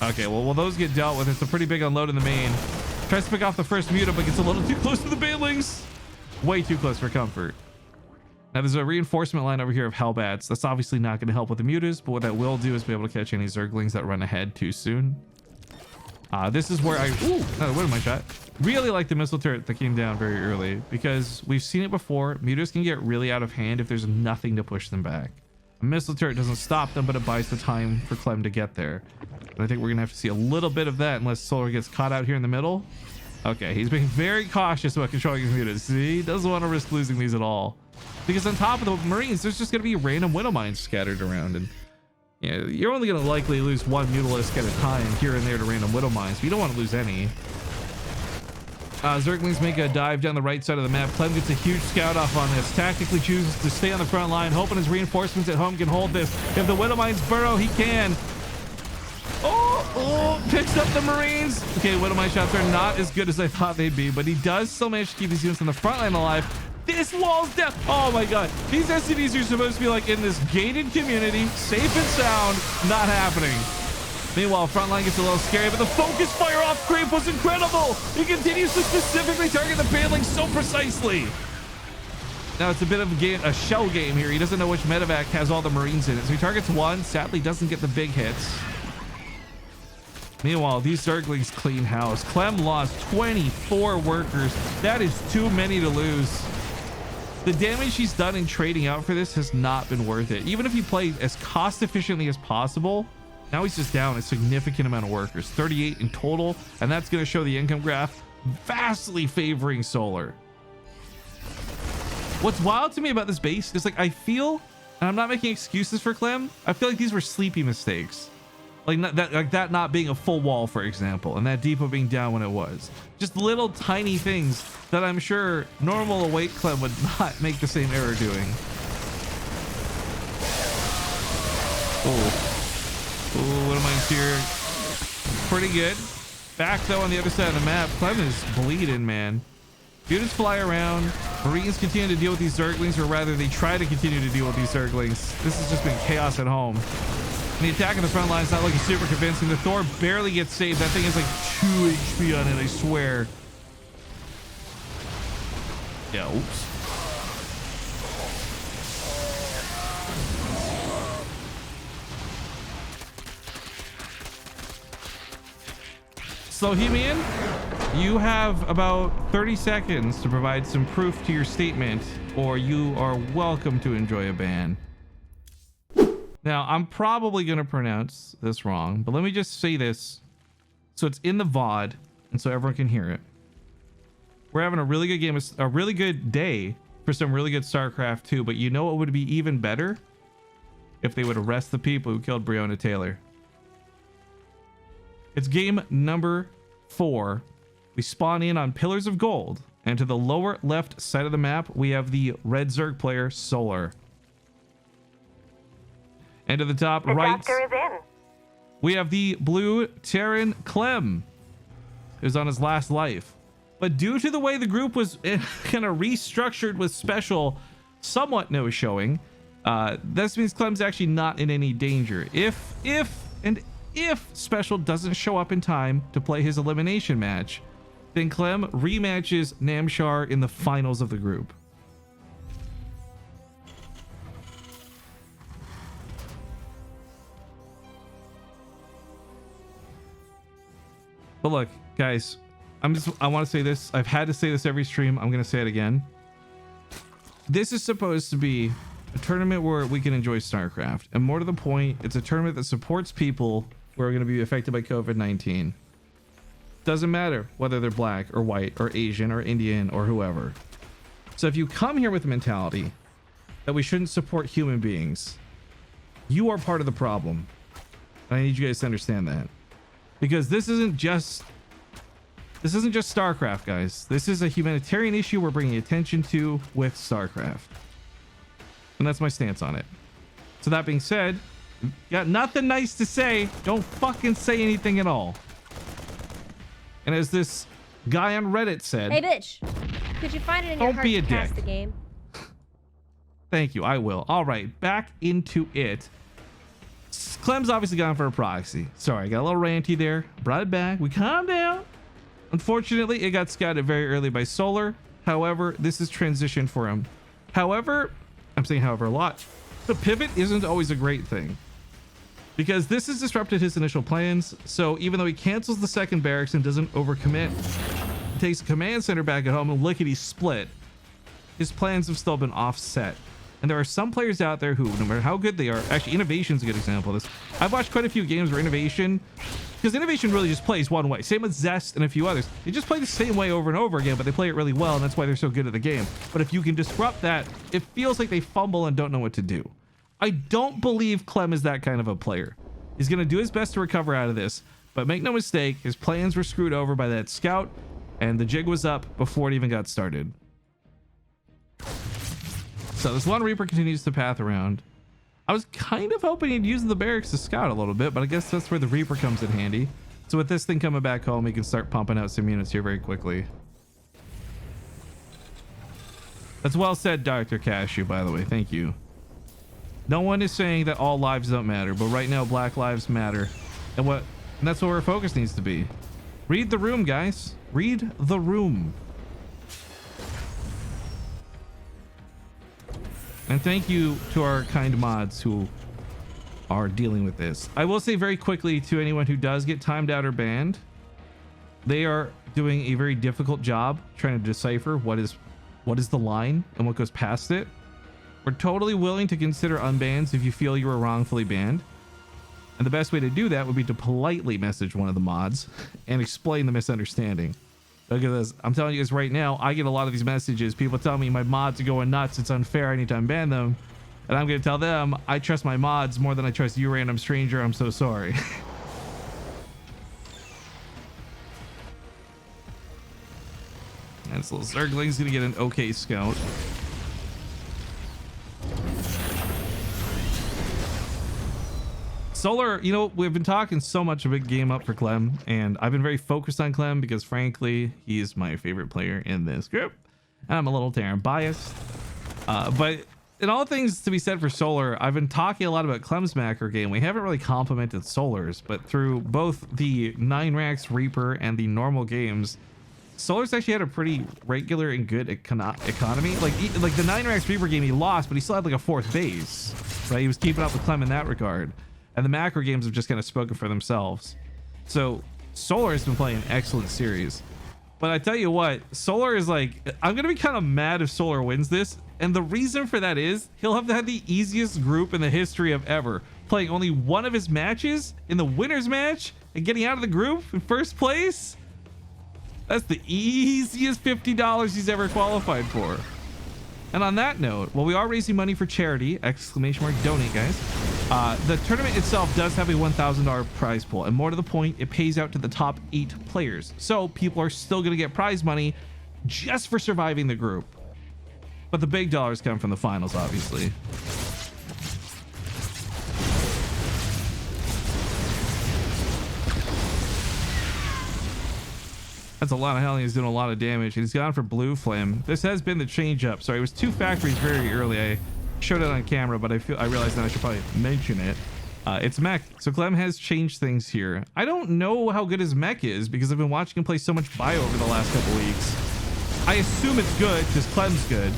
Okay, well, those get dealt with. It's a pretty big unload in the main. Tries to pick off the first muta, but gets a little too close to the Banelings. Way too close for comfort. Now there's a reinforcement line over here of Hellbats. That's obviously not going to help with the mutas, but what that will do is be able to catch any Zerglings that run ahead too soon. This is where what am I shot? Really like the missile turret that came down very early, because we've seen it before. Mutas can get really out of hand if there's nothing to push them back. A missile turret doesn't stop them, but it buys the time for Clem to get there. And I think we're gonna have to see a little bit of that unless Solar gets caught out here in the middle. Okay, he's being very cautious about controlling his mutas. See, he doesn't want to risk losing these at all. Because on top of the Marines, there's just gonna be random Widow Mines scattered around, and Yeah, you're only going to likely lose one Mutalisk at a time here and there to random Widow Mines, but you don't want to lose any. Zerglings make a dive down the right side of the map. Clem gets a huge scout off on this. Tactically chooses to stay on the front line, hoping his reinforcements at home can hold this. If the Widow Mines burrow, he can. Oh, picks up the Marines. Okay, Widow Mine shots are not as good as I thought they'd be, but he does still manage to keep his units on the front line alive. This wall's down. Oh my god. These SCVs are supposed to be like in this gated community, safe and sound. Not happening. Meanwhile, frontline gets a little scary, but the focus fire off creep was incredible. He continues to specifically target the Baneling so precisely. Now it's a bit of a shell game here. He doesn't know which medevac has all the Marines in it, so he targets one. Sadly, doesn't get the big hits. Meanwhile, these Zerglings clean house. Clem lost 24 workers. That is too many to lose. The damage he's done in trading out for this has not been worth it. Even if he played as cost efficiently as possible, now he's just down a significant amount of workers, 38 in total, and that's going to show the income graph vastly favoring Solar. What's wild to me about this base is like I feel, and I'm not making excuses for Clem, I feel like these were sleepy mistakes. Like that not being a full wall, for example, and that depot being down when it was. Just little tiny things that I'm sure normal awake Clem would not make the same error doing. What am I here? Pretty good. Back though on the other side of the map, Clem is bleeding, man. Units fly around. Marines continue to deal with these Zerglings, or rather they try to continue to deal with these Zerglings. This has just been chaos at home. And the attack on the front line is not looking super convincing. The Thor barely gets saved. That thing is like 2 HP on it, I swear. Yeah, oops. Slohemian, you have about 30 seconds to provide some proof to your statement, or you are welcome to enjoy a ban. Now, I'm probably going to pronounce this wrong, but let me just say this so it's in the VOD and so everyone can hear it. We're having a really good game, a really good day for some really good StarCraft 2, but you know what would be even better? If they would arrest the people who killed Breonna Taylor. It's game number 4. We spawn in on Pillars of Gold, and to the lower left side of the map, we have the red Zerg player, Solar. And to the top right, we have the blue Terran, Clem, who's on his last life. But due to the way the group was kind of restructured with Special somewhat no showing, this means Clem's actually not in any danger. If Special doesn't show up in time to play his elimination match, then Clem rematches Namshar in the finals of the group. But look, guys, I want to say this. I've had to say this every stream. I'm going to say it again. This is supposed to be a tournament where we can enjoy StarCraft. And more to the point, it's a tournament that supports people who are going to be affected by COVID-19. Doesn't matter whether they're black or white or Asian or Indian or whoever. So if you come here with the mentality that we shouldn't support human beings, you are part of the problem. And I need you guys to understand that. Because this isn't just StarCraft, guys. This is a humanitarian issue we're bringing attention to with StarCraft. And that's my stance on it. So that being said, got nothing nice to say. Don't fucking say anything at all. And as this guy on Reddit said, hey bitch, could you find it in your heart to cast the game? Thank you, I will. All right, back into it. Clem's obviously gone for a proxy. Sorry, I got a little ranty there. Brought it back. We calmed down. Unfortunately, it got scouted very early by Solar. However, this is transition for him. However, I'm saying however a lot. The pivot isn't always a great thing, because this has disrupted his initial plans. So even though he cancels the second barracks and doesn't overcommit, takes a command center back at home and lickety split, his plans have still been offset. And there are some players out there who, no matter how good they are, actually Innovation's a good example of this. I've watched quite a few games where Innovation, because Innovation really just plays one way. Same with Zest and a few others. They just play the same way over and over again, but they play it really well, and that's why they're so good at the game. But if you can disrupt that, it feels like they fumble and don't know what to do. I don't believe Clem is that kind of a player. He's going to do his best to recover out of this, but make no mistake, his plans were screwed over by that scout, and the jig was up before it even got started. So this one Reaper continues to path around. I was kind of hoping he'd use the barracks to scout a little bit, but I guess that's where the Reaper comes in handy. So with this thing coming back home, he can start pumping out some units here very quickly. That's well said, Dr. Cashew, by the way. Thank you. No one is saying that all lives don't matter, but right now Black Lives Matter. And that's what our focus needs to be. Read the room, guys. Read the room. And thank you to our kind mods who are dealing with this. I will say very quickly to anyone who does get timed out or banned, they are doing a very difficult job trying to decipher what is the line and what goes past it. We're totally willing to consider unbans if you feel you were wrongfully banned. And the best way to do that would be to politely message one of the mods and explain the misunderstanding. Because I'm telling you guys right now, I get a lot of these messages. People tell me my mods are going nuts. It's unfair. I need to unban them. And I'm going to tell them, I trust my mods more than I trust you, random stranger. I'm so sorry. And this little Zergling's going to get an okay scout. Solar, you know, we've been talking so much a big game up for Clem, and I've been very focused on Clem because frankly, he is my favorite player in this group. And I'm a little Terran biased. But in all things to be said for Solar, I've been talking a lot about Clem's macro game. We haven't really complimented Solar's, but through both the 9-RAX Reaper and the normal games, Solar's actually had a pretty regular and good economy. Like the 9-RAX Reaper game he lost, but he still had like a 4th base, right? He was keeping up with Clem in that regard. And the macro games have just kind of spoken for themselves. So Solar has been playing an excellent series. But I tell you what, Solar is like, I'm going to be kind of mad if Solar wins this. And the reason for that is he'll have had the easiest group in the history of ever. Playing only one of his matches in the winner's match and getting out of the group in first place. That's the easiest $50 he's ever qualified for. And on that note, while we are raising money for charity, ! Donate, guys. The tournament itself does have a $1,000 prize pool, and more to the point, it pays out to the top 8 players. So people are still going to get prize money just for surviving the group. But the big dollars come from the finals, obviously. That's a lot of Hellions doing a lot of damage, and he's gone for Blue Flame. This has been the change up. Sorry, it was 2 factories very early. I showed it on camera, but I realized that I should probably mention it. It's mech. So Clem has changed things here. I don't know how good his mech is because I've been watching him play so much bio over the last couple weeks. I assume it's good because Clem's good.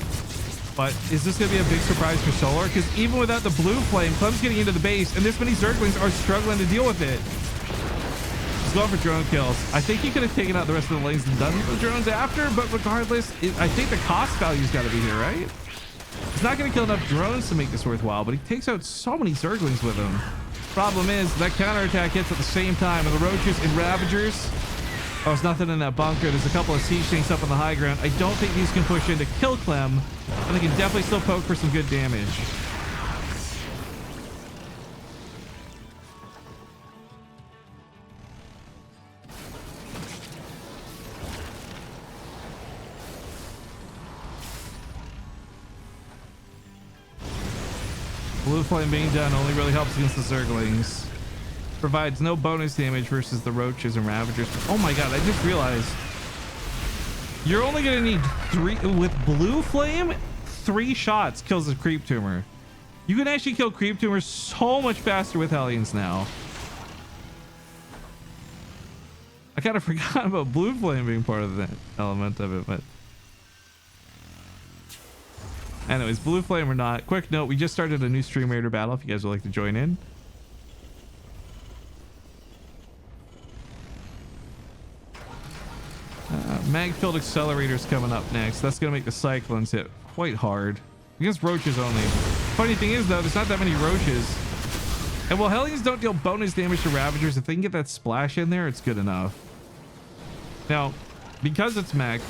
But is this going to be a big surprise for Solar? Because even without the Blue Flame, Clem's getting into the base, and this many Zerglings are struggling to deal with it. He's going for drone kills. I think he could have taken out the rest of the lanes and done the drones after, but regardless, I think the cost value's got to be here, right? He's not going to kill enough drones to make this worthwhile, but he takes out so many Zerglings with him. Problem is, that counterattack hits at the same time, and the Roaches and Ravagers... Oh, there's nothing in that bunker. There's a couple of siege tanks up on the high ground. I don't think these can push in to kill Clem, and they can definitely still poke for some good damage. Blue Flame being done only really helps against the Zerglings. Provides no bonus damage versus the Roaches and Ravagers. Oh my god, I just realized you're only gonna need 3 with Blue Flame. 3 shots kills the Creep Tumor. You can actually kill Creep Tumors so much faster with Hellions now. I kind of forgot about Blue Flame being part of that element of it, but anyways, Blue Flame or not. Quick note, we just started a new Stream Raider battle if you guys would like to join in. Mag-filled Accelerators coming up next. That's going to make the Cyclones hit quite hard. Against Roaches only. Funny thing is, though, there's not that many Roaches. And while Hellions don't deal bonus damage to Ravagers, if they can get that splash in there, it's good enough. Now, because it's mech,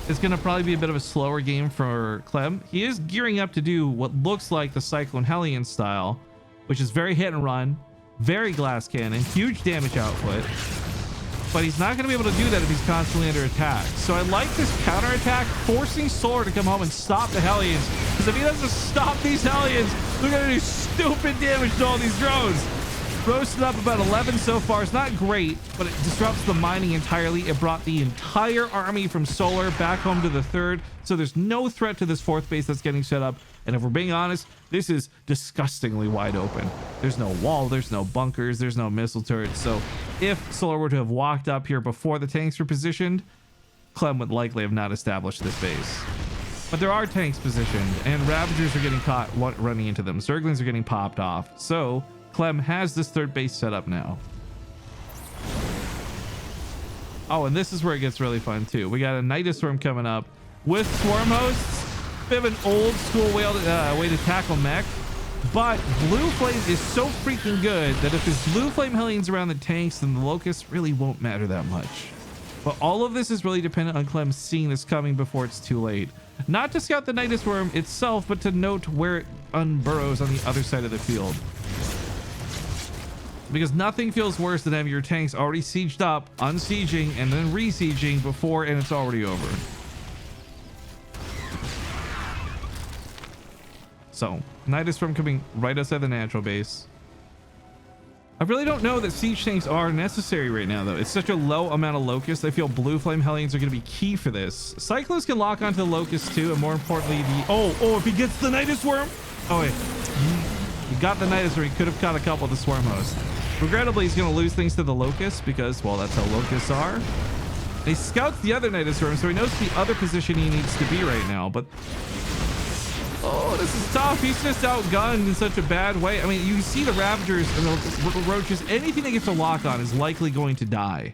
it's going to probably be a bit of a slower game for Clem. He is gearing up to do what looks like the Cyclone Hellion style, which is very hit and run, very glass cannon, huge damage output. But he's not going to be able to do that if he's constantly under attack. So I like this counterattack, forcing Solar to come home and stop the Hellions. Because if he doesn't stop these Hellions, they're going to do stupid damage to all these drones. Roasted up about 11 so far. It's not great, but it disrupts the mining entirely. It brought the entire army from Solar back home to the third. So there's no threat to this fourth base that's getting set up. And if we're being honest, this is disgustingly wide open. There's no wall, there's no bunkers, there's no missile turrets. So if Solar were to have walked up here before the tanks were positioned, Clem would likely have not established this base. But there are tanks positioned, and Ravagers are getting caught running into them. Zerglings are getting popped off. So Clem has this third base set up now. Oh, and this is where it gets really fun too. We got a Nidus Swarm coming up with Swarm Hosts. Bit of an old school way to tackle mech, but Blue Flame is so freaking good that if there's Blue Flame Hellions around the tanks, then the Locusts really won't matter that much. But all of this is really dependent on Clem seeing this coming before it's too late. Not to scout the Nidus Worm itself, but to note where it unburrows on the other side of the field. Because nothing feels worse than having your tanks already sieged up, unsieging, and then re-sieging before, and it's already over. So, Nidus Swarm coming right outside the natural base. I really don't know that siege tanks are necessary right now, though. It's such a low amount of Locusts. I feel Blue Flame Hellions are going to be key for this. Cyclones can lock onto the Locusts, too, and more importantly, if he gets the Nidus Swarm. Oh, wait. He got the Nidus Swarm. He could have caught a couple of the Swarm Hosts. Regrettably, he's going to lose things to the Locusts because, well, that's how Locusts are. And he scouts the other Nidus Swarm, so he knows the other position he needs to be right now, but... oh, this is tough. He's just outgunned in such a bad way. I mean, you see the Ravagers and the Roaches. Anything that gets a lock on is likely going to die.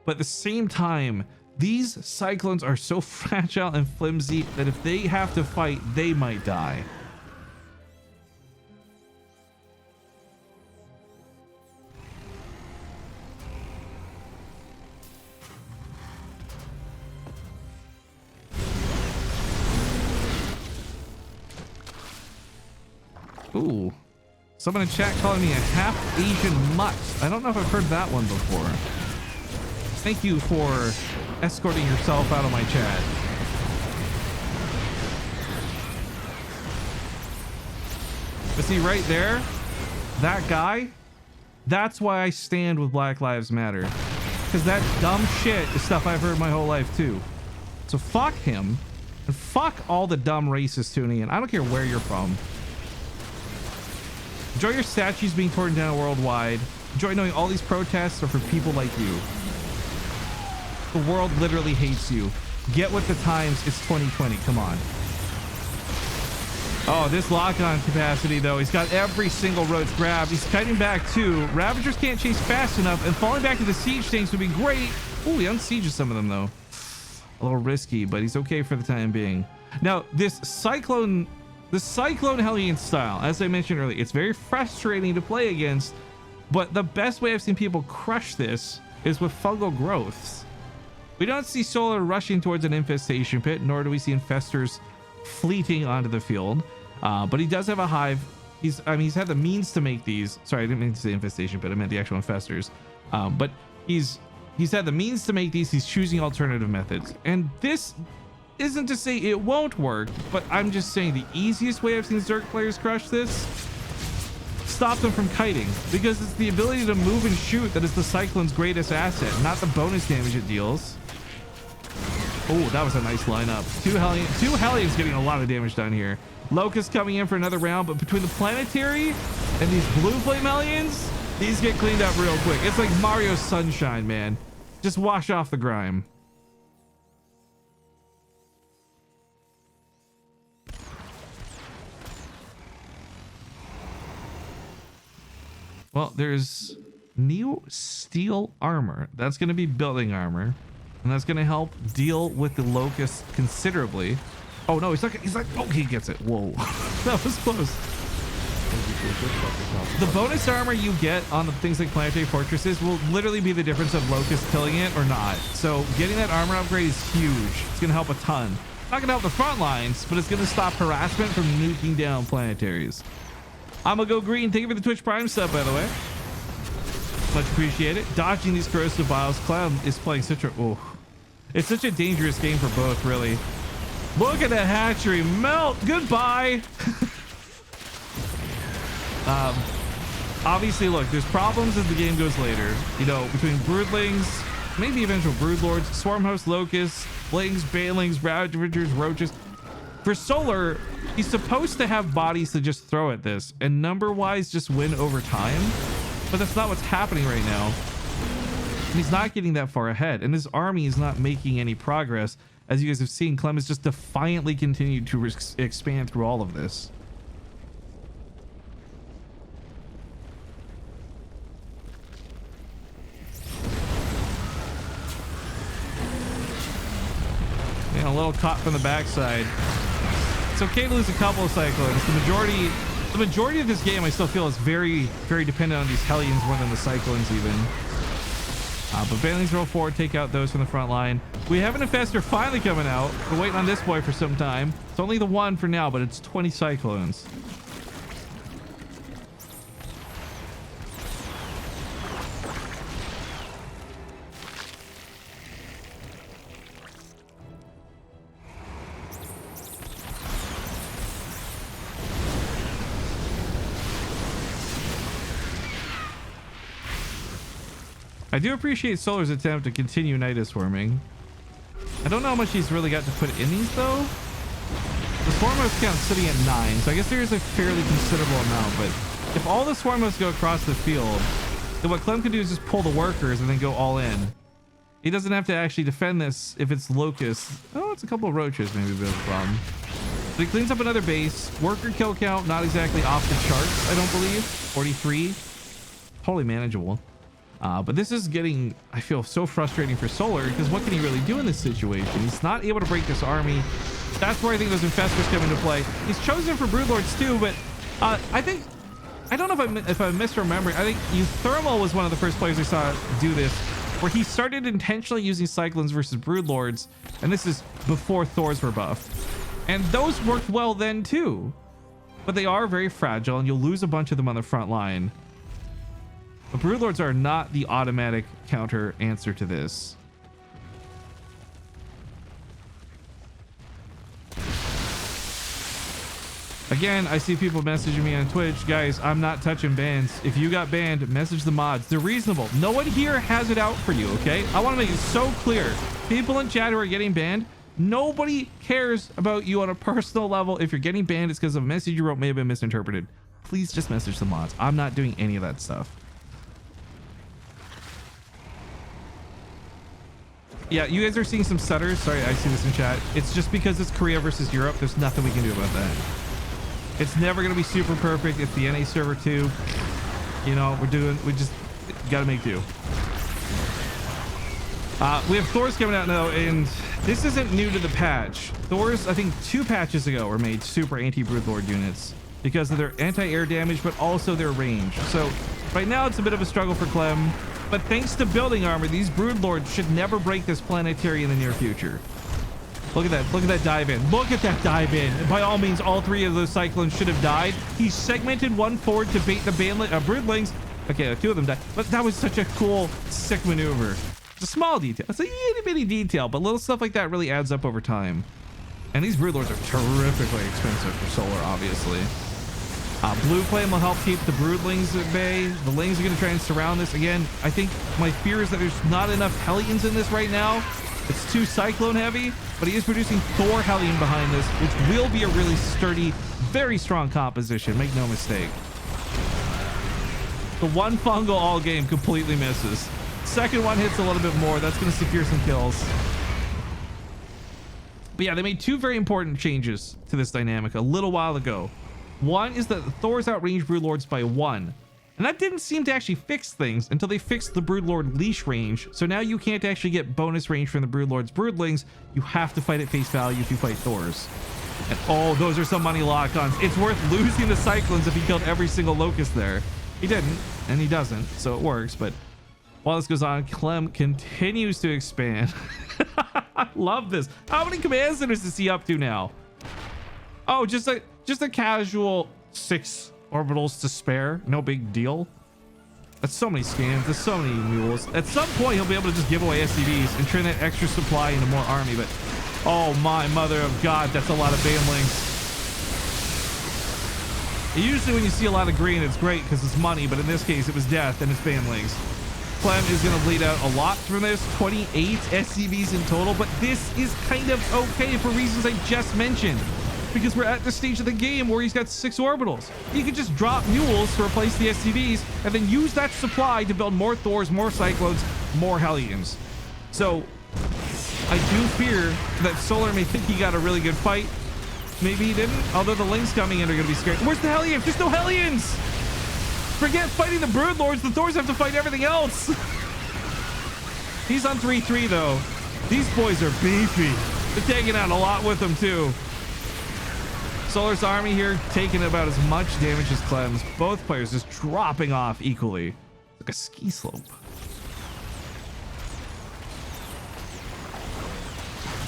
But at the same time, these Cyclones are so fragile and flimsy that if they have to fight, they might die. Ooh, someone in chat calling me a half Asian mutt. I don't know if I've heard that one before. Thank you for escorting yourself out of my chat. But see right there, that guy, that's why I stand with Black Lives Matter. Because that dumb shit is stuff I've heard my whole life too. So fuck him, and fuck all the dumb racists tuning in. I don't care where you're from. Enjoy your statues being torn down worldwide. Enjoy knowing all these protests are for people like you. The world literally hates you. Get with the times. It's 2020. Come on. Oh, this lock-on capacity, though. He's got every single roach grabbed. He's kiting back, too. Ravagers can't chase fast enough, and falling back to the siege tanks would be great. Oh, he unsieges some of them, though. A little risky, but he's okay for the time being. Now, this Cyclone Hellion style, as I mentioned earlier, it's very frustrating to play against, but the best way I've seen people crush this is with fungal growths. We don't see Solar rushing towards an infestation pit, nor do we see infestors fleeting onto the field, but he does have a hive. He's had the means to make these. Sorry, I didn't mean to say infestation pit. I meant the actual infestors. But he's had the means to make these. He's choosing alternative methods, and this isn't to say it won't work, but I'm just saying the easiest way I've seen Zerg players crush this, stop them from kiting, because it's the ability to move and shoot that is the Cyclone's greatest asset, not the bonus damage it deals. Oh, that was a nice lineup. Two Hellions getting a lot of damage done here. Locust coming in for another round, but between the Planetary and these Blue Flame Hellions, these get cleaned up real quick. It's like Mario Sunshine, man. Just wash off the grime. Well, there's new steel armor. That's going to be building armor, and that's going to help deal with the Locust considerably. Oh no, he's like, oh, he gets it. Whoa, that was close. The bonus armor you get on the things like planetary fortresses will literally be the difference of Locust killing it or not. So getting that armor upgrade is huge. It's gonna help a ton. Not gonna help the front lines, but it's gonna stop harassment from nuking down planetaries. I'm gonna go green. Thank you for the Twitch Prime sub, by the way. Much appreciated. Dodging these corrosive vials. Clem is playing such a... Oh, it's such a dangerous game for both, really. Look at that hatchery melt. Goodbye. Obviously, look, there's problems as the game goes later. You know, between broodlings, maybe eventual broodlords, swarmhost locusts, blings, banelings, ravagers, roaches. For Solar, he's supposed to have bodies to just throw at this and number-wise just win over time. But that's not what's happening right now. And he's not getting that far ahead. And his army is not making any progress. As you guys have seen, Clem has just defiantly continued to expand through all of this. And a little caught from the backside. It's okay to lose a couple of cyclones. The majority of this game I still feel is very, very dependent on these Hellions more than the cyclones even. But banelings roll forward, take out those from the front line. We have an infestor finally coming out. We're waiting on this boy for some time. It's only the one for now, but it's 20 cyclones. I do appreciate Solar's attempt to continue Nidus swarming. I don't know how much he's really got to put in these though. The swarmhost count's sitting at 9, so I guess there is a fairly considerable amount, but if all the swarmhosts go across the field, then what Clem can do is just pull the workers and then go all in. He doesn't have to actually defend this if it's locusts. Oh, it's a couple of roaches, maybe a bit of a problem. So he cleans up another base. Worker kill count, not exactly off the charts, I don't believe. 43. Totally manageable. But this is getting, I feel, so frustrating for Solar because what can he really do in this situation? He's not able to break this army. That's where I think those infestors come into play. He's chosen for broodlords too, but I think, I don't know if I'm misremembering. I think Euthermal was one of the first players I saw do this, where he started intentionally using cyclones versus broodlords, and this is before Thors were buffed. And those worked well then too, but they are very fragile, and you'll lose a bunch of them on the front line. But broodlords are not the automatic counter answer to this. Again, I see people messaging me on Twitch. Guys, I'm not touching bans. If you got banned, message the mods. They're reasonable. No one here has it out for you, okay? I want to make it so clear. People in chat who are getting banned, nobody cares about you on a personal level. If you're getting banned, it's because a message you wrote may have been misinterpreted. Please just message the mods. I'm not doing any of that stuff. Yeah, you guys are seeing some stutters. Sorry, I see this in chat. It's just because it's Korea versus Europe. There's nothing we can do about that. It's never going to be super perfect. It's the NA server too. You know, we just got to make do. We have Thors coming out now, and this isn't new to the patch. Thors, I think 2 patches ago, were made super anti-broodlord units because of their anti-air damage, but also their range. So right now it's a bit of a struggle for Clem. But thanks to building armor, these broodlords should never break this planetary in the near future. Look at that. Look at that dive in. Look at that dive in. By all means, all 3 of those cyclones should have died. He segmented one forward to bait the broodlings. Okay, 2 of them died. But that was such a cool, sick maneuver. It's a small detail. It's a itty bitty detail, but little stuff like that really adds up over time. And these broodlords are terrifically expensive for Solar, obviously. Blue Flame will help keep the broodlings at bay. The lings are going to try and surround this. Again, I think my fear is that there's not enough Hellions in this right now. It's too cyclone heavy, but he is producing Thor Hellion behind this, which will be a really sturdy, very strong composition. Make no mistake. The one fungal all game completely misses. Second one hits a little bit more. That's going to secure some kills. But yeah, they made 2 very important changes to this dynamic a little while ago. One is that Thors outrange broodlords by 1. And that didn't seem to actually fix things until they fixed the broodlord leash range. So now you can't actually get bonus range from the broodlord's broodlings. You have to fight at face value if you fight Thors. And oh, those are some money lock-ons. It's worth losing the Cyclones if he killed every single Locust there. He didn't, and he doesn't, so it works. But while this goes on, Clem continues to expand. I love this. How many command centers is he up to now? Oh, just a casual 6 orbitals to spare. No big deal. That's so many scans. There's so many mules. At some point, he'll be able to just give away SCVs and turn that extra supply into more army. But oh my mother of God, that's a lot of Banelings. Usually when you see a lot of green, it's great because it's money. But in this case, it was death and it's Banelings. Clem is going to bleed out a lot from this. 28 SCVs in total. But this is kind of okay for reasons I just mentioned. Because we're at the stage of the game where he's got 6 orbitals. You can just drop mules to replace the SCVs and then use that supply to build more Thors, more Cyclones, more Hellions. So I do fear that Solar may think he got a really good fight. Maybe he didn't, although the Lings coming in are going to be scared. Where's the Hellions? There's no Hellions! Forget fighting the Broodlords. The Thors have to fight everything else. He's on 3-3 though. These boys are beefy. They're taking out a lot with them too. Solar's army here taking about as much damage as Clem's. Both players just dropping off equally. Like a ski slope.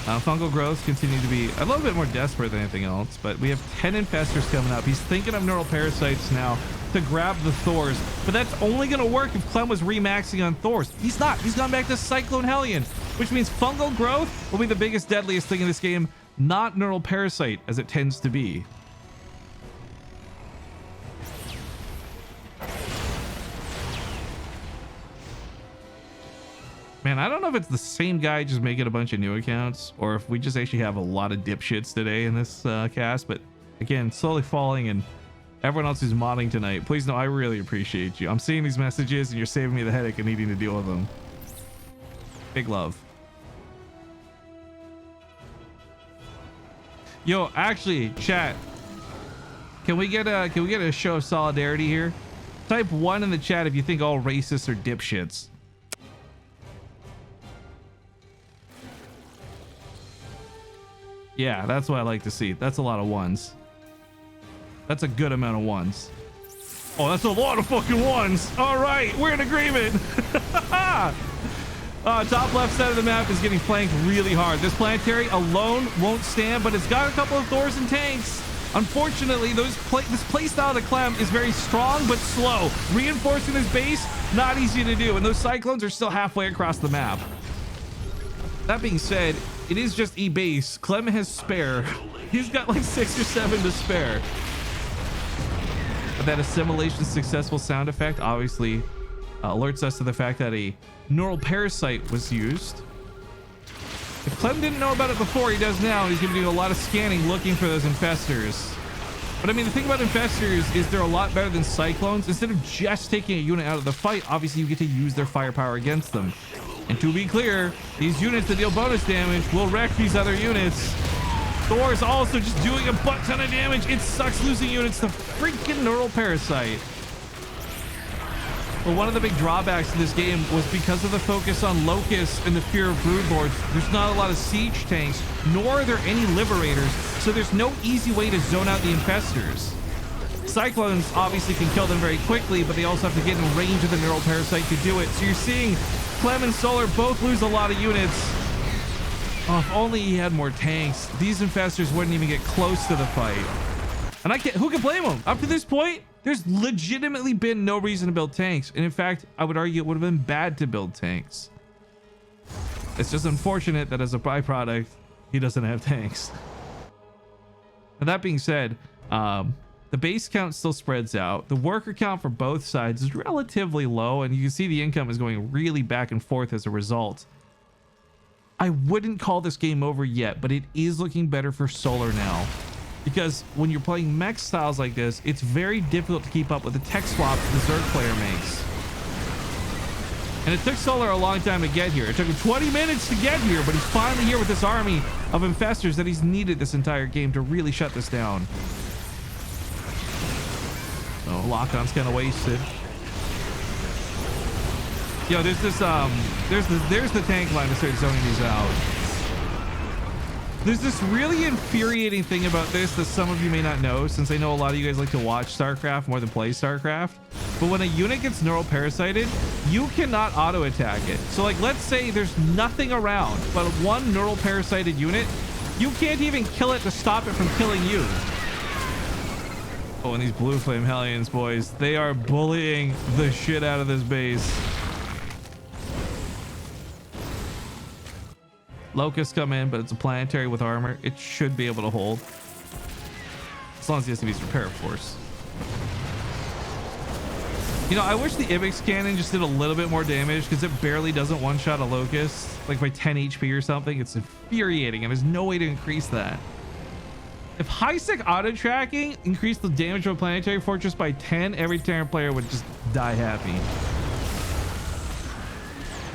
Fungal growths continue to be a little bit more desperate than anything else, but we have 10 infestors coming up. He's thinking of neural parasites now to grab the Thors, but that's only going to work if Clem was remaxing on Thors. He's not. He's gone back to Cyclone Hellion, which means fungal growth will be the biggest, deadliest thing in this game, not neural parasite as it tends to be. Man, I don't know if it's the same guy just making a bunch of new accounts or if we just actually have a lot of dipshits today in this cast, but again, slowly falling, and everyone else who's modding tonight, please know I really appreciate you. I'm seeing these messages and you're saving me the headache of needing to deal with them. Big love. Yo, actually, chat, can we get a show of solidarity here? Type 1 in the chat if you think all racists are dipshits. Yeah, that's what I like to see. That's a lot of ones. That's a good amount of ones. Oh, that's a lot of fucking ones. All right, we're in agreement. Top left side of the map is getting flanked really hard. This planetary alone won't stand, but it's got a couple of Thors and tanks. Unfortunately, this playstyle of Clem is very strong but slow. Reinforcing his base, not easy to do, and those Cyclones are still halfway across the map. That being said, it is just E-base. Clem has spare. He's got like 6 or 7 to spare. But that assimilation successful sound effect obviously alerts us to the fact that a neural parasite was used. If Clem didn't know about it before, he does now. He's going to do a lot of scanning looking for those infestors. But I mean, the thing about infestors is they're a lot better than Cyclones. Instead of just taking a unit out of the fight, obviously you get to use their firepower against them. And to be clear, these units that deal bonus damage will wreck these other units. Thor is also just doing a butt ton of damage. It sucks losing units to freaking neural parasite. Well, one of the big drawbacks in this game was because of the focus on Locusts and the fear of Broodlords. There's not a lot of siege tanks, nor are there any liberators, so there's no easy way to zone out the infestors. Cyclones obviously can kill them very quickly, but they also have to get in range of the neural parasite to do it. So you're seeing Clem and Solar both lose a lot of units. Oh, if only he had more tanks. These infestors wouldn't even get close to the fight. And who can blame them? Up to this point, there's legitimately been no reason to build tanks. And in fact, I would argue it would have been bad to build tanks. It's just unfortunate that as a byproduct, he doesn't have tanks. And that being said, the base count still spreads out. The worker count for both sides is relatively low, and you can see the income is going really back and forth as a result. I wouldn't call this game over yet, but it is looking better for Solar now. Because when you're playing mech styles like this, it's very difficult to keep up with the tech swaps the Zerg player makes. And it took Solar a long time to get here. It took him 20 minutes to get here, but he's finally here with this army of infestors that he's needed this entire game to really shut this down. Oh, lock-on's kind of wasted. Yo, there's this there's the tank line to start zoning these out. There's this really infuriating thing about this that some of you may not know, since I know a lot of you guys like to watch StarCraft more than play StarCraft. But when a unit gets neural parasited, you cannot auto attack it. So like, let's say there's nothing around but one neural parasited unit. You can't even kill it to stop it from killing you. Oh, and these blue flame hellions, boys, they are bullying the shit out of this base. Locusts come in, but it's a planetary with armor. It should be able to hold. As long as the SCVs repair, of course. You know, I wish the Ibex cannon just did a little bit more damage because it barely doesn't one-shot a Locust. Like by 10 HP or something. It's infuriating and there's no way to increase that. If high-sec auto-tracking increased the damage of a planetary fortress by 10, every Terran player would just die happy.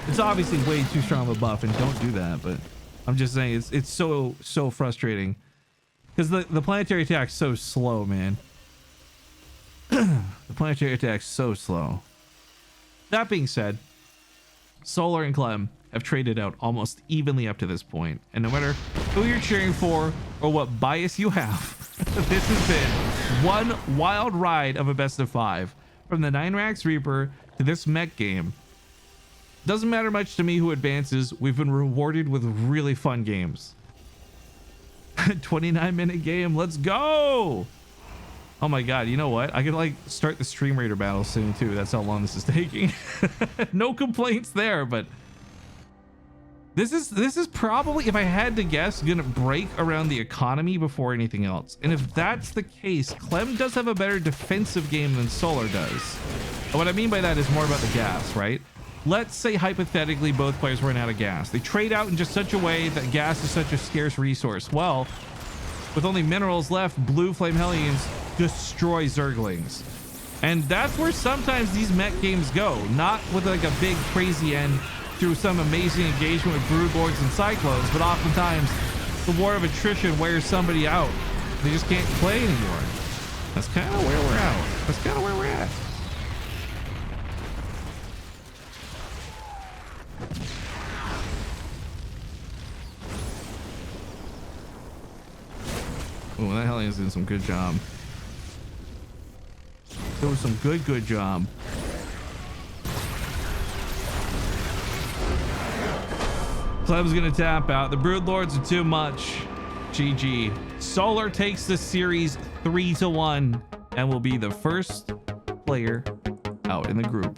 It's obviously way too strong of a buff, and don't do that, but I'm just saying it's so frustrating because the planetary attack's so slow, man. The planetary attack's so slow. That being said, Solar and Clem have traded out almost evenly up to this point, and no matter who you're cheering for or what bias you have, this has been one wild ride of a best of 5 from the 9 RAX Reaper to this mech game. Doesn't matter much to me who advances. We've been rewarded with really fun games. 29-minute game. Let's go. Oh my god, you know what? I could like start the Stream Raider battle soon too. That's how long this is taking. No complaints there, but this is probably, if I had to guess, gonna break around the economy before anything else. And if that's the case, Clem does have a better defensive game than Solar does. And what I mean by that is more about the gas, right? Let's say hypothetically both players run out of gas. They trade out in just such a way that gas is such a scarce resource. Well, with only minerals left, blue flame hellions destroy Zerglings. And that's where sometimes these mech games go. Not with like a big crazy end through some amazing engagement with Broodlords and Cyclones, but oftentimes the war of attrition wears somebody out. They just can't play anymore. That's kind of where we're at. That's kind of where we're at. Oh, that Hellion's doing some good job. Doing some good job. Clem's gonna tap out. The Broodlords are too much. GG. Solar takes the series 3-1 and will be the first player out in the group.